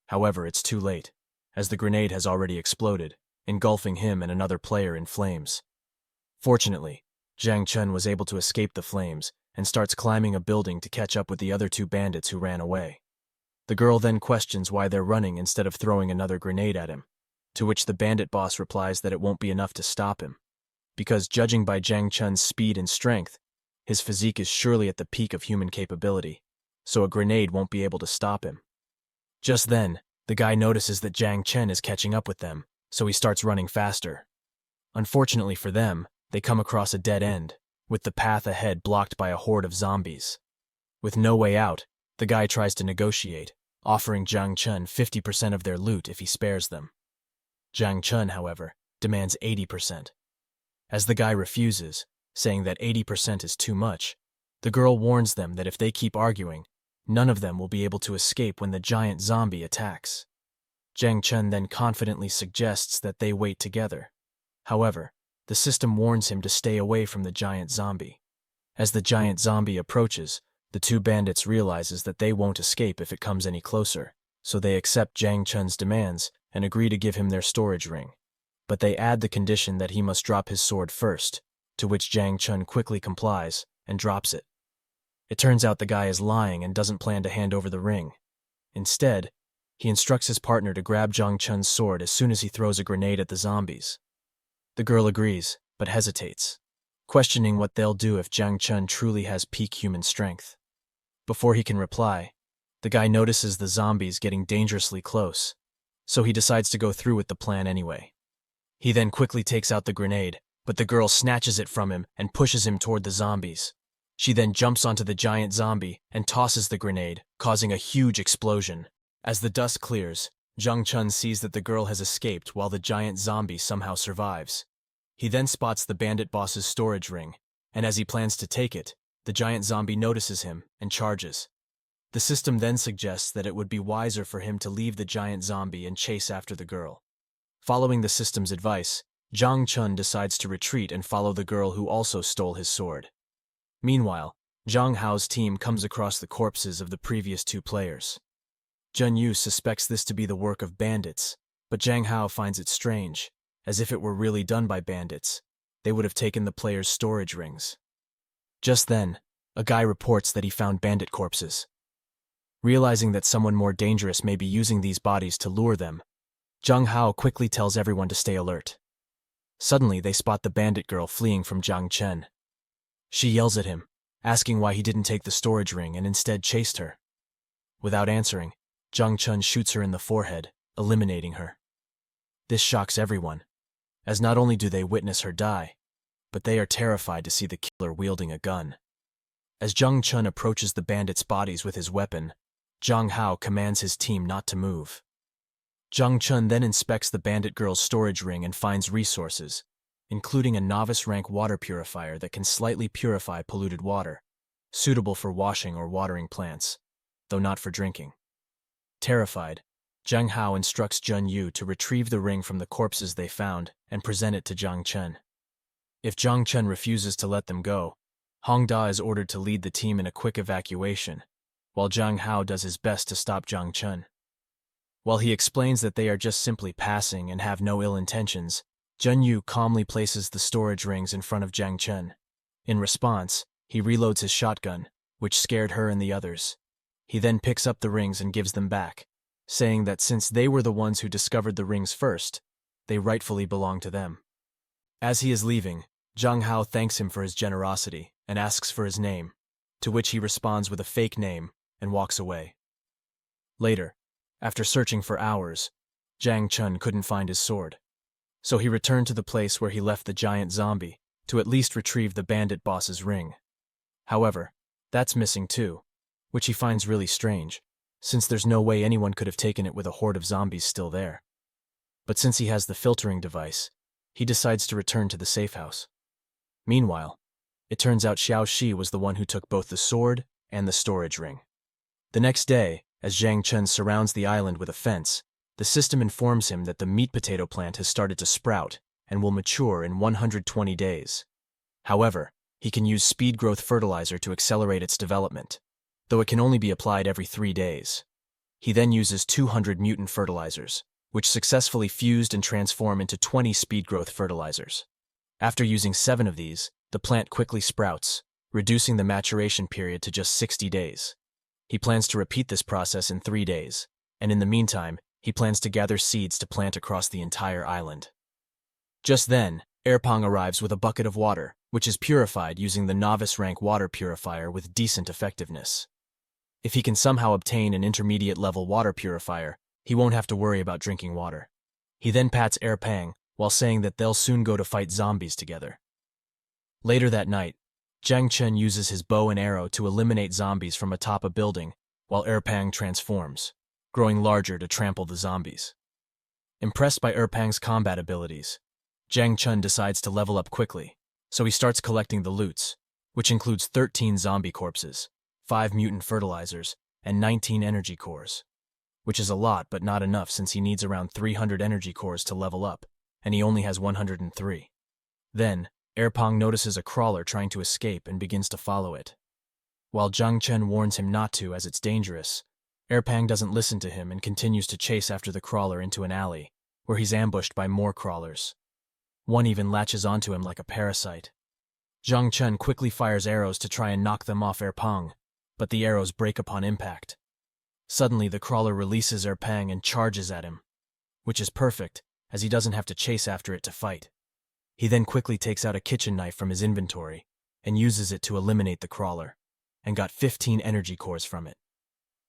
A: However, it's too late, as the grenade has already exploded, engulfing him and another player in flames. Fortunately, Jiang Chen was able to escape the flames and starts climbing a building to catch up with the other 2 bandits who ran away. The girl then questions why they're running instead of throwing another grenade at him, to which the bandit boss replies that it won't be enough to stop him, because judging by Jiang Chun's speed and strength, his physique is surely at the peak of human capability, so a grenade won't be able to stop him. Just then, the guy notices that Jiang Chen is catching up with them, so he starts running faster. Unfortunately for them, they come across a dead end, with the path ahead blocked by a horde of zombies. With no way out, the guy tries to negotiate, offering Jiang Chen 50% of their loot if he spares them. Jiang Chen, however, demands 80%. As the guy refuses, saying that 80% is too much, the girl warns them that if they keep arguing, none of them will be able to escape when the giant zombie attacks. Jiang Chen then confidently suggests that they wait together. However, the system warns him to stay away from the giant zombie. As the giant zombie approaches, the two bandits realizes that they won't escape if it comes any closer, so they accept Jiang Chun's demands and agree to give him their storage ring. But they add the condition that he must drop his sword first, to which Jiang Chun quickly complies and drops it. It turns out the guy is lying and doesn't plan to hand over the ring. Instead, he instructs his partner to grab Jiang Chun's sword as soon as he throws a grenade at the zombies. The girl agrees, but hesitates, questioning what they'll do if Jiang Chun truly has peak human strength. Before he can reply, the guy notices the zombies getting dangerously close, so he decides to go through with the plan anyway. He then quickly takes out the grenade, but the girl snatches it from him and pushes him toward the zombies. She then jumps onto the giant zombie and tosses the grenade, causing a huge explosion. As the dust clears, Jiang Chun sees that the girl has escaped while the giant zombie somehow survives. He then spots the bandit boss's storage ring, and as he plans to take it, the giant zombie notices him and charges. The system then suggests that it would be wiser for him to leave the giant zombie and chase after the girl. Following the system's advice, Jiang Chun decides to retreat and follow the girl who also stole his sword. Meanwhile, Zhang Hao's team comes across the corpses of the previous two players. Zhen Yu suspects this to be the work of bandits, but Zhang Hao finds it strange, as if it were really done by bandits. They would have taken the players' storage rings. Just then, a guy reports that he found bandit corpses. Realizing that someone more dangerous may be using these bodies to lure them, Zhang Hao quickly tells everyone to stay alert. Suddenly, they spot the bandit girl fleeing from Jiang Chen. She yells at him, asking why he didn't take the storage ring and instead chased her. Without answering, Jiang Chun shoots her in the forehead, eliminating her. This shocks everyone, as not only do they witness her die, but they are terrified to see the killer wielding a gun. As Jiang Chun approaches the bandits' bodies with his weapon, Zhang Hao commands his team not to move. Jiang Chun then inspects the bandit girl's storage ring and finds resources, including a novice-rank water purifier that can slightly purify polluted water, suitable for washing or watering plants, though not for drinking. Terrified, Zhang Hao instructs Zhen Yu to retrieve the ring from the corpses they found and present it to Jiang Chen. If Jiang Chen refuses to let them go, Hong Da is ordered to lead the team in a quick evacuation, while Zhang Hao does his best to stop Jiang Chen. While he explains that they are just simply passing and have no ill intentions, Zhen Yu calmly places the storage rings in front of Jiang Chen. In response, he reloads his shotgun, which scared her and the others. He then picks up the rings and gives them back, saying that since they were the ones who discovered the rings first, they rightfully belong to them. As he is leaving, Zhang Hao thanks him for his generosity and asks for his name, to which he responds with a fake name and walks away. Later, after searching for hours, Jiang Chun couldn't find his sword, so he returned to the place where he left the giant zombie to at least retrieve the bandit boss's ring. However, that's missing too, which he finds really strange, since there's no way anyone could have taken it with a horde of zombies still there. But since he has the filtering device, he decides to return to the safe house. Meanwhile, it turns out Xiao Xiu was the one who took both the sword and the storage ring. The next day, as Jiang Chen surrounds the island with a fence, the system informs him that the meat potato plant has started to sprout and will mature in 120 days. However, he can use speed growth fertilizer to accelerate its development, though it can only be applied every 3 days. He then uses 200 mutant fertilizers, which successfully fused and transform into 20 speed growth fertilizers. After using 7 of these, the plant quickly sprouts, reducing the maturation period to just 60 days. He plans to repeat this process in 3 days, and in the meantime, he plans to gather seeds to plant across the entire island. Just then, Erpang arrives with a bucket of water, which is purified using the novice rank water purifier with decent effectiveness. If he can somehow obtain an intermediate level water purifier, he won't have to worry about drinking water. He then pats Erpang while saying that they'll soon go to fight zombies together. Later that night, Zhang Chen uses his bow and arrow to eliminate zombies from atop a building, while Erpang transforms, growing larger to trample the zombies. Impressed by Erpang's combat abilities, Zhang Chen decides to level up quickly, so he starts collecting the loots, which includes 13 zombie corpses, 5 mutant fertilizers, and 19 energy cores, which is a lot but not enough since he needs around 300 energy cores to level up, and he only has 103. Then, Erpang notices a crawler trying to escape and begins to follow it. While Zhang Chen warns him not to as it's dangerous, Erpang doesn't listen to him and continues to chase after the crawler into an alley, where he's ambushed by more crawlers. One even latches onto him like a parasite. Zhang Chen quickly fires arrows to try and knock them off Erpang, but the arrows break upon impact. Suddenly, the crawler releases Erpang and charges at him, which is perfect, as he doesn't have to chase after it to fight. He then quickly takes out a kitchen knife from his inventory and uses it to eliminate the crawler, and got 15 energy cores from it.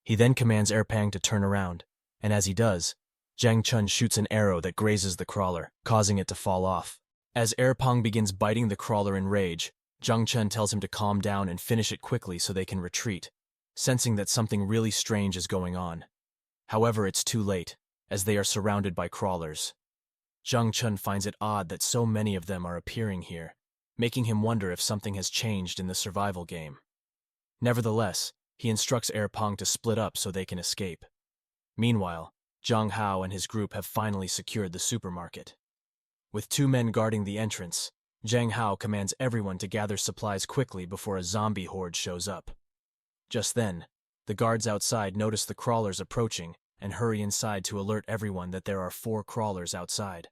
A: He then commands Erpang to turn around, and as he does, Zhang Chen shoots an arrow that grazes the crawler, causing it to fall off. As Erpang begins biting the crawler in rage, Zhang Chen tells him to calm down and finish it quickly so they can retreat, sensing that something really strange is going on. However, it's too late, as they are surrounded by crawlers. Zhang Chen finds it odd that so many of them are appearing here, making him wonder if something has changed in the survival game. Nevertheless, he instructs Erpang to split up so they can escape. Meanwhile, Zhang Hao and his group have finally secured the supermarket. With 2 men guarding the entrance, Zhang Hao commands everyone to gather supplies quickly before a zombie horde shows up. Just then, the guards outside notice the crawlers approaching and hurry inside to alert everyone that there are 4 crawlers outside.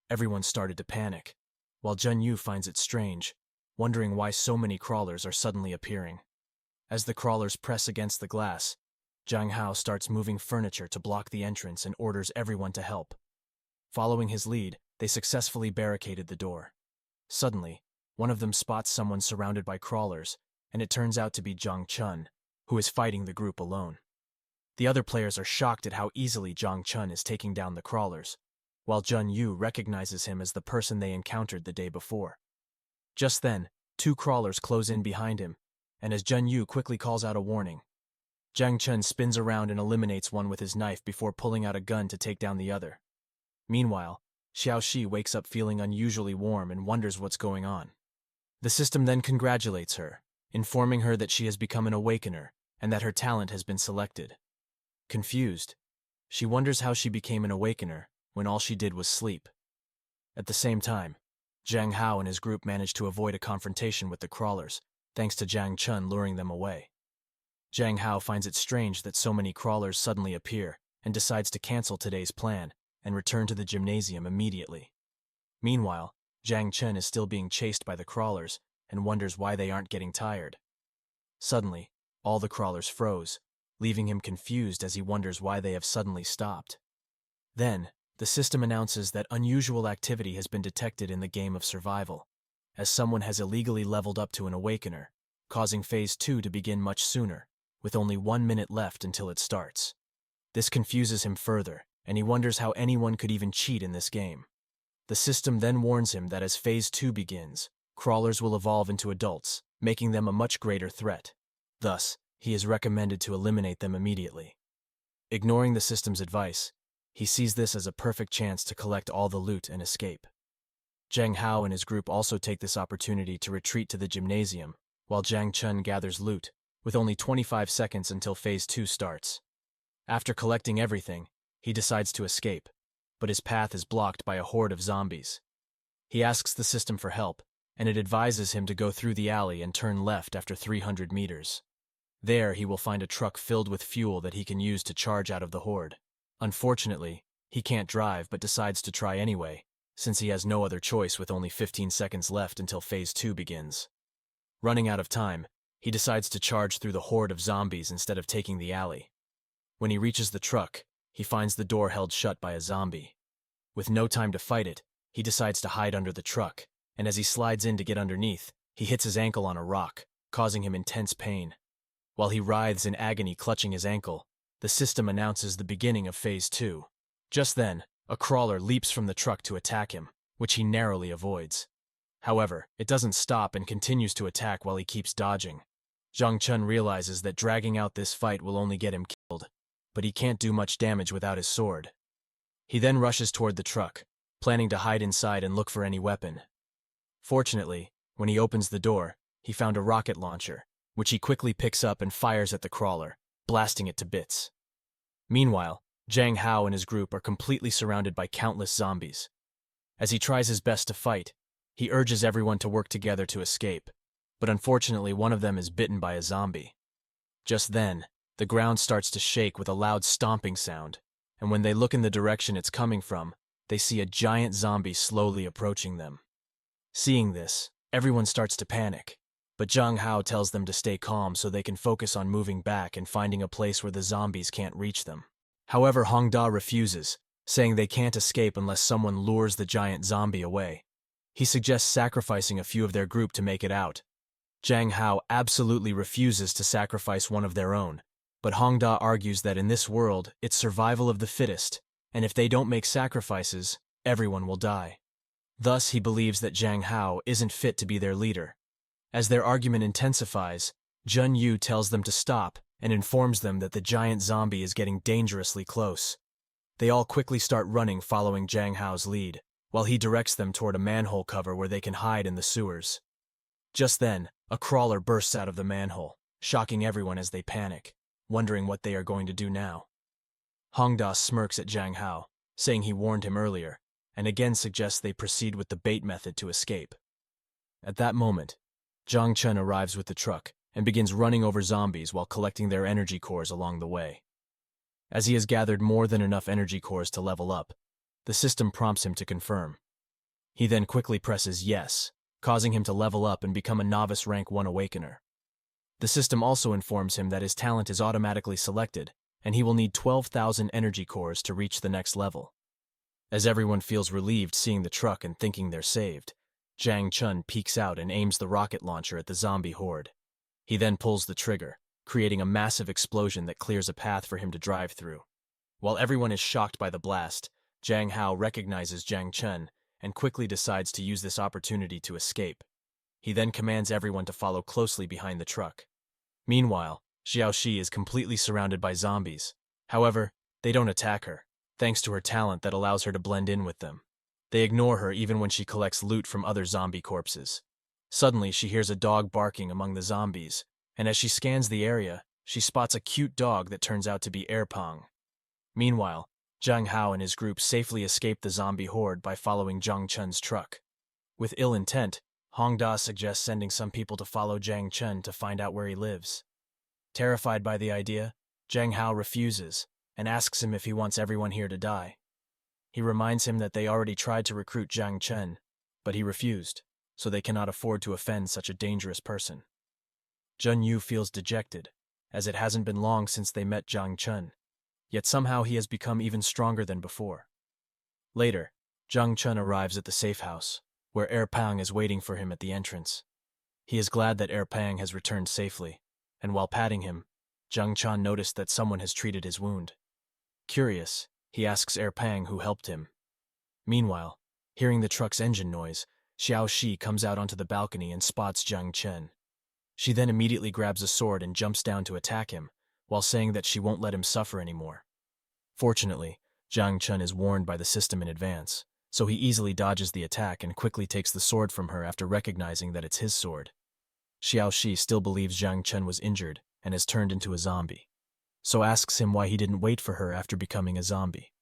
A: Everyone started to panic, while Zhen Yu finds it strange, wondering why so many crawlers are suddenly appearing. As the crawlers press against the glass, Zhang Hao starts moving furniture to block the entrance and orders everyone to help. Following his lead, they successfully barricaded the door. Suddenly, one of them spots someone surrounded by crawlers, and it turns out to be Zhang Chen, who is fighting the group alone. The other players are shocked at how easily Zhang Chen is taking down the crawlers, while Zhen Yu recognizes him as the person they encountered the day before. Just then, 2 crawlers close in behind him, and as Zhen Yu quickly calls out a warning, Zhang Chen spins around and eliminates one with his knife before pulling out a gun to take down the other. Meanwhile, Xiao Xiu wakes up feeling unusually warm and wonders what's going on. The system then congratulates her, informing her that she has become an awakener and that her talent has been selected. Confused, she wonders how she became an awakener when all she did was sleep. At the same time, Zhang Hao and his group manage to avoid a confrontation with the crawlers, thanks to Zhang Chen luring them away. Zhang Hao finds it strange that so many crawlers suddenly appear and decides to cancel today's plan and return to the gymnasium immediately. Meanwhile, Zhang Chen is still being chased by the crawlers and wonders why they aren't getting tired. Suddenly, all the crawlers froze, leaving him confused as he wonders why they have suddenly stopped. Then, the system announces that unusual activity has been detected in the game of survival, as someone has illegally leveled up to an awakener, causing Phase 2 to begin much sooner, with only 1 minute left until it starts. This confuses him further, and he wonders how anyone could even cheat in this game. The system then warns him that as Phase 2 begins, crawlers will evolve into adults, making them a much greater threat. Thus, he is recommended to eliminate them immediately. Ignoring the system's advice, he sees this as a perfect chance to collect all the loot and escape. Zhang Hao and his group also take this opportunity to retreat to the gymnasium, while Zhang Chen gathers loot, with only 25 seconds until Phase 2 starts. After collecting everything, he decides to escape, but his path is blocked by a horde of zombies. He asks the system for help, and it advises him to go through the alley and turn left after 300 meters. There, he will find a truck filled with fuel that he can use to charge out of the horde. Unfortunately, he can't drive but decides to try anyway, since he has no other choice with only 15 seconds left until Phase 2 begins. Running out of time, he decides to charge through the horde of zombies instead of taking the alley. When he reaches the truck, he finds the door held shut by a zombie. With no time to fight it, he decides to hide under the truck, and as he slides in to get underneath, he hits his ankle on a rock, causing him intense pain. While he writhes in agony clutching his ankle, the system announces the beginning of Phase 2. Just then, a crawler leaps from the truck to attack him, which he narrowly avoids. However, it doesn't stop and continues to attack while he keeps dodging. Zhang Chun realizes that dragging out this fight will only get him killed, but he can't do much damage without his sword. He then rushes toward the truck, planning to hide inside and look for any weapon. Fortunately, when he opens the door, he found a rocket launcher, which he quickly picks up and fires at the crawler, blasting it to bits. Meanwhile, Zhang Hao and his group are completely surrounded by countless zombies. As he tries his best to fight, he urges everyone to work together to escape, but unfortunately one of them is bitten by a zombie. Just then, the ground starts to shake with a loud stomping sound, and when they look in the direction it's coming from, they see a giant zombie slowly approaching them. Seeing this, everyone starts to panic, but Zhang Hao tells them to stay calm so they can focus on moving back and finding a place where the zombies can't reach them. However, Hong Da refuses, saying they can't escape unless someone lures the giant zombie away. He suggests sacrificing a few of their group to make it out. Zhang Hao absolutely refuses to sacrifice one of their own, but Hong Da argues that in this world, it's survival of the fittest, and if they don't make sacrifices, everyone will die. Thus, he believes that Zhang Hao isn't fit to be their leader. As their argument intensifies, Jun Yu tells them to stop and informs them that the giant zombie is getting dangerously close. They all quickly start running following Zhang Hao's lead, while he directs them toward a manhole cover where they can hide in the sewers. Just then, a crawler bursts out of the manhole, shocking everyone as they panic, wondering what they are going to do now. Hong Da smirks at Zhang Hao, saying he warned him earlier, and again suggests they proceed with the bait method to escape. At that moment, Zhang Chun arrives with the truck and begins running over zombies while collecting their energy cores along the way. As he has gathered more than enough energy cores to level up, the system prompts him to confirm. He then quickly presses yes, causing him to level up and become a novice rank 1 awakener. The system also informs him that his talent is automatically selected, and he will need 12,000 energy cores to reach the next level. As everyone feels relieved seeing the truck and thinking they're saved, Zhang Chun peeks out and aims the rocket launcher at the zombie horde. He then pulls the trigger, creating a massive explosion that clears a path for him to drive through. While everyone is shocked by the blast, Zhang Hao recognizes Zhang Chun and quickly decides to use this opportunity to escape. He then commands everyone to follow closely behind the truck. Meanwhile, Xiao Xiu is completely surrounded by zombies. However, they don't attack her, thanks to her talent that allows her to blend in with them. They ignore her even when she collects loot from other zombie corpses. Suddenly, she hears a dog barking among the zombies, and as she scans the area, she spots a cute dog that turns out to be Erpang. Meanwhile, Zhang Hao and his group safely escape the zombie horde by following Zhang Chun's truck. With ill intent, Hong Da suggests sending some people to follow Zhang Chun to find out where he lives. Terrified by the idea, Zhang Hao refuses and asks him if he wants everyone here to die. He reminds him that they already tried to recruit Zhang Chun, but he refused, so they cannot afford to offend such a dangerous person. Jun Yu feels dejected, as it hasn't been long since they met Zhang Chun, yet somehow he has become even stronger than before. Later, Zhang Chun arrives at the safe house, where Erpang is waiting for him at the entrance. He is glad that Erpang has returned safely, and while patting him, Zhang Chun noticed that someone has treated his wound. Curious, he asks Erpang who helped him. Meanwhile, hearing the truck's engine noise, Xiao Xiu comes out onto the balcony and spots Zhang Chun. She then immediately grabs a sword and jumps down to attack him, while saying that she won't let him suffer anymore. Fortunately, Zhang Chun is warned by the system in advance, so he easily dodges the attack and quickly takes the sword from her after recognizing that it's his sword. Xiao Xiu still believes Zhang Chun was injured and has turned into a zombie, so asks him why he didn't wait for her after becoming a zombie.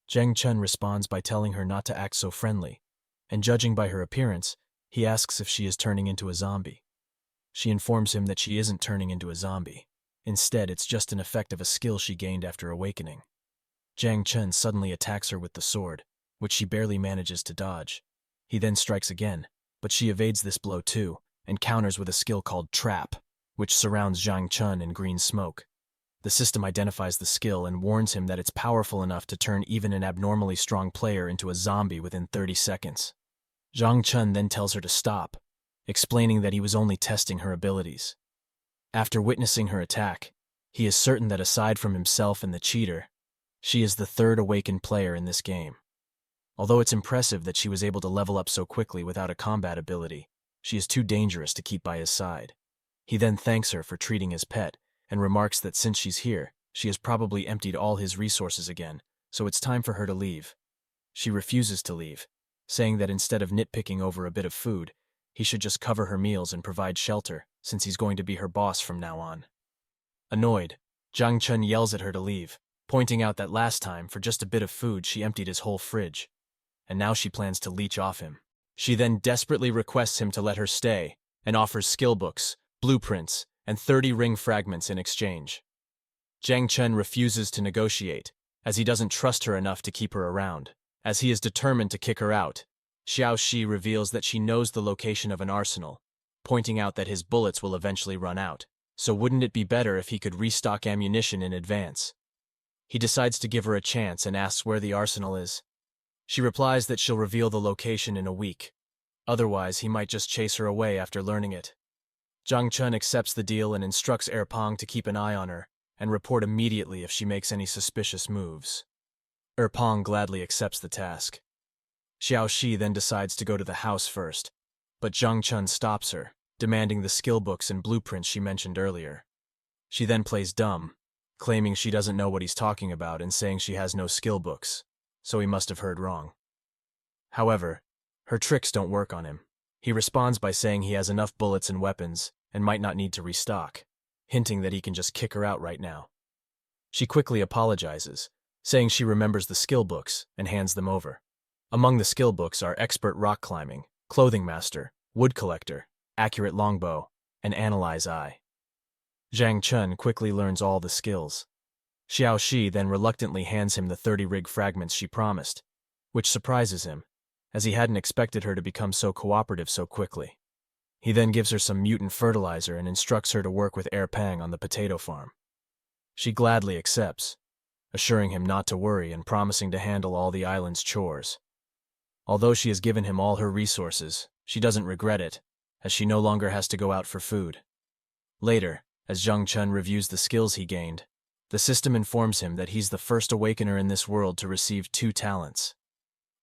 A: Zhang Chun responds by telling her not to act so friendly, and judging by her appearance, he asks if she is turning into a zombie. She informs him that she isn't turning into a zombie. Instead, it's just an effect of a skill she gained after awakening. Zhang Chun suddenly attacks her with the sword, which she barely manages to dodge. He then strikes again, but she evades this blow too, and counters with a skill called Trap, which surrounds Zhang Chun in green smoke. The system identifies the skill and warns him that it's powerful enough to turn even an abnormally strong player into a zombie within 30 seconds. Zhang Chun then tells her to stop, explaining that he was only testing her abilities. After witnessing her attack, he is certain that aside from himself and the cheater, she is the third awakened player in this game. Although it's impressive that she was able to level up so quickly without a combat ability, she is too dangerous to keep by his side. He then thanks her for treating his pet, and remarks that since she's here, she has probably emptied all his resources again, so it's time for her to leave. She refuses to leave, saying that instead of nitpicking over a bit of food, he should just cover her meals and provide shelter, since he's going to be her boss from now on. Annoyed, Zhang Chun yells at her to leave, pointing out that last time, for just a bit of food, she emptied his whole fridge, and now she plans to leech off him. She then desperately requests him to let her stay, and offers skill books, blueprints, and 30 ring fragments in exchange. Zhang Chun refuses to negotiate, as he doesn't trust her enough to keep her around. As he is determined to kick her out, Xiao Xiu reveals that she knows the location of an arsenal, pointing out that his bullets will eventually run out, so wouldn't it be better if he could restock ammunition in advance? He decides to give her a chance and asks where the arsenal is. She replies that she'll reveal the location in a week. Otherwise, he might just chase her away after learning it. Zhang Chun accepts the deal and instructs Pang to keep an eye on her and report immediately if she makes any suspicious moves. Pang gladly accepts the task. Xiao Xi then decides to go to the house first, but Zhang Chun stops her, demanding the skill books and blueprints she mentioned earlier. She then plays dumb, claiming she doesn't know what he's talking about and saying she has no skill books, so he must have heard wrong. However, her tricks don't work on him. He responds by saying he has enough bullets and weapons and might not need to restock, hinting that he can just kick her out right now. She quickly apologizes, saying she remembers the skill books and hands them over. Among the skill books are Expert Rock Climbing, Clothing Master, Wood Collector, Accurate Longbow, and Analyze Eye. Zhang Chun quickly learns all the skills. Xiao Xi then reluctantly hands him the 30 rig fragments she promised, which surprises him, as he hadn't expected her to become so cooperative so quickly. He then gives her some mutant fertilizer and instructs her to work with Pang on the potato farm. She gladly accepts, assuring him not to worry and promising to handle all the island's chores. Although she has given him all her resources, she doesn't regret it, as she no longer has to go out for food. Later, as Zhang Chun reviews the skills he gained, the system informs him that he's the first awakener in this world to receive 2 talents.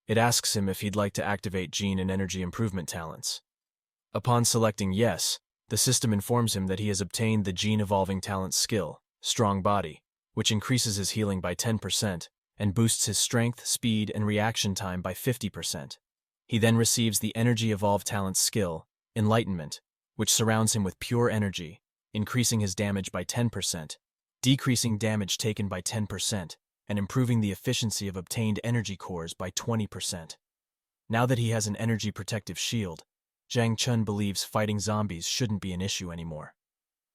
A: It asks him if he'd like to activate gene and energy improvement talents. Upon selecting yes, the system informs him that he has obtained the gene evolving talent skill, Strong Body, which increases his healing by 10% and boosts his strength, speed, and reaction time by 50%. He then receives the energy evolved talent skill, Enlightenment, which surrounds him with pure energy, increasing his damage by 10%, decreasing damage taken by 10%, and improving the efficiency of obtained energy cores by 20%. Now that he has an energy protective shield, Zhang Chun believes fighting zombies shouldn't be an issue anymore.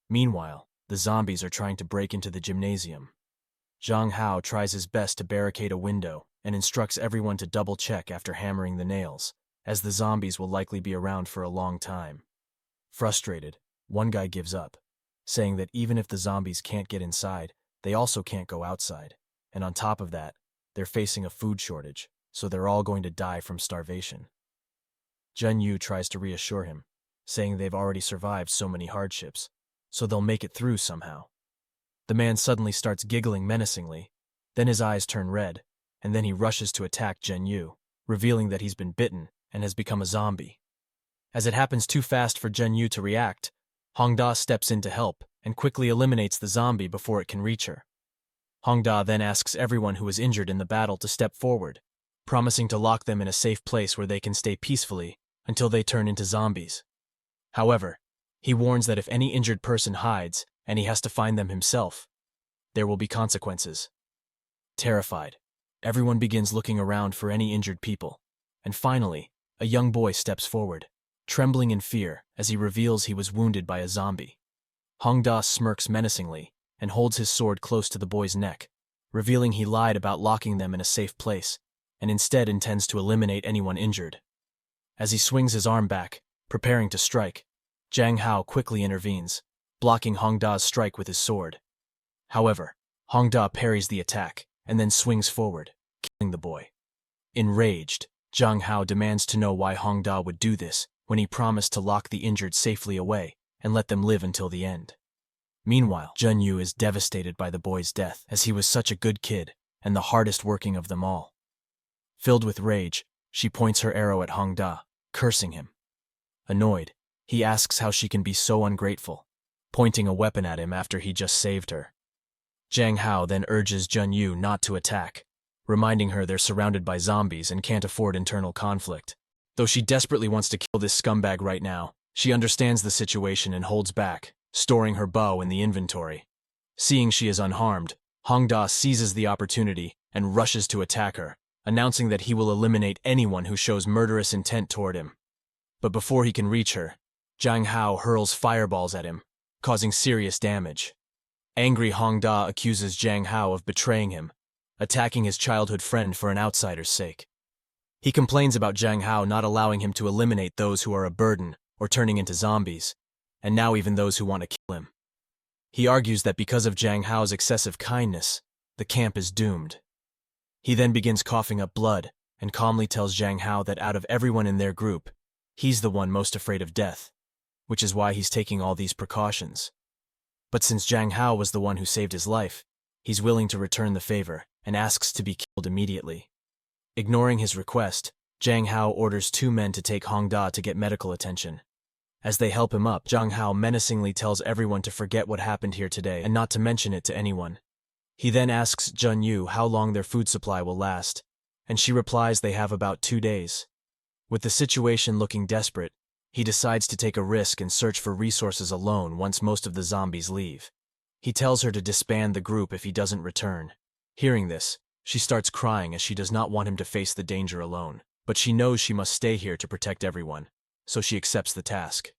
A: Meanwhile, the zombies are trying to break into the gymnasium. Zhang Hao tries his best to barricade a window and instructs everyone to double-check after hammering the nails, as the zombies will likely be around for a long time. Frustrated, one guy gives up, saying that even if the zombies can't get inside, they also can't go outside, and on top of that, they're facing a food shortage, so they're all going to die from starvation. Zhen Yu tries to reassure him, saying they've already survived so many hardships, so they'll make it through somehow. The man suddenly starts giggling menacingly, then his eyes turn red, and then he rushes to attack Zhen Yu, revealing that he's been bitten and has become a zombie. As it happens too fast for Zhen Yu to react, Hongda steps in to help and quickly eliminates the zombie before it can reach her. Hongda then asks everyone who was injured in the battle to step forward, promising to lock them in a safe place where they can stay peacefully until they turn into zombies. However, he warns that if any injured person hides and he has to find them himself, there will be consequences. Terrified, everyone begins looking around for any injured people, and finally, a young boy steps forward, trembling in fear as he reveals he was wounded by a zombie. Hongda smirks menacingly and holds his sword close to the boy's neck, revealing he lied about locking them in a safe place and instead intends to eliminate anyone injured. As he swings his arm back, preparing to strike, Zhang Hao quickly intervenes, blocking Hongda's strike with his sword. However, Hongda parries the attack and then swings forward, killing the boy. Enraged, Zhang Hao demands to know why Hongda would do this when he promised to lock the injured safely away and let them live until the end. Meanwhile, Zhen Yu is devastated by the boy's death, as he was such a good kid and the hardest working of them all. Filled with rage, she points her arrow at Hongda, cursing him. Annoyed, he asks how she can be so ungrateful, pointing a weapon at him after he just saved her. Zhang Hao then urges Zhen Yu not to attack, reminding her they're surrounded by zombies and can't afford internal conflict. Though she desperately wants to kill this scumbag right now, she understands the situation and holds back, storing her bow in the inventory. Seeing she is unharmed, Hongda seizes the opportunity and rushes to attack her, announcing that he will eliminate anyone who shows murderous intent toward him. But before he can reach her, Zhang Hao hurls fireballs at him, causing serious damage. Angry Hongda accuses Zhang Hao of betraying him, attacking his childhood friend for an outsider's sake. He complains about Zhang Hao not allowing him to eliminate those who are a burden or turning into zombies, and now even those who want to kill him. He argues that because of Zhang Hao's excessive kindness, the camp is doomed. He then begins coughing up blood and calmly tells Zhang Hao that out of everyone in their group, he's the one most afraid of death, which is why he's taking all these precautions. But since Zhang Hao was the one who saved his life, he's willing to return the favor and asks to be killed immediately. Ignoring his request, Zhang Hao orders 2 men to take Hongda to get medical attention. As they help him up, Zhang Hao menacingly tells everyone to forget what happened here today and not to mention it to anyone. He then asks Zhen Yu how long their food supply will last, and she replies they have about 2 days. With the situation looking desperate, he decides to take a risk and search for resources alone once most of the zombies leave. He tells her to disband the group if he doesn't return. Hearing this, she starts crying as she does not want him to face the danger alone, but she knows she must stay here to protect everyone, so she accepts the task.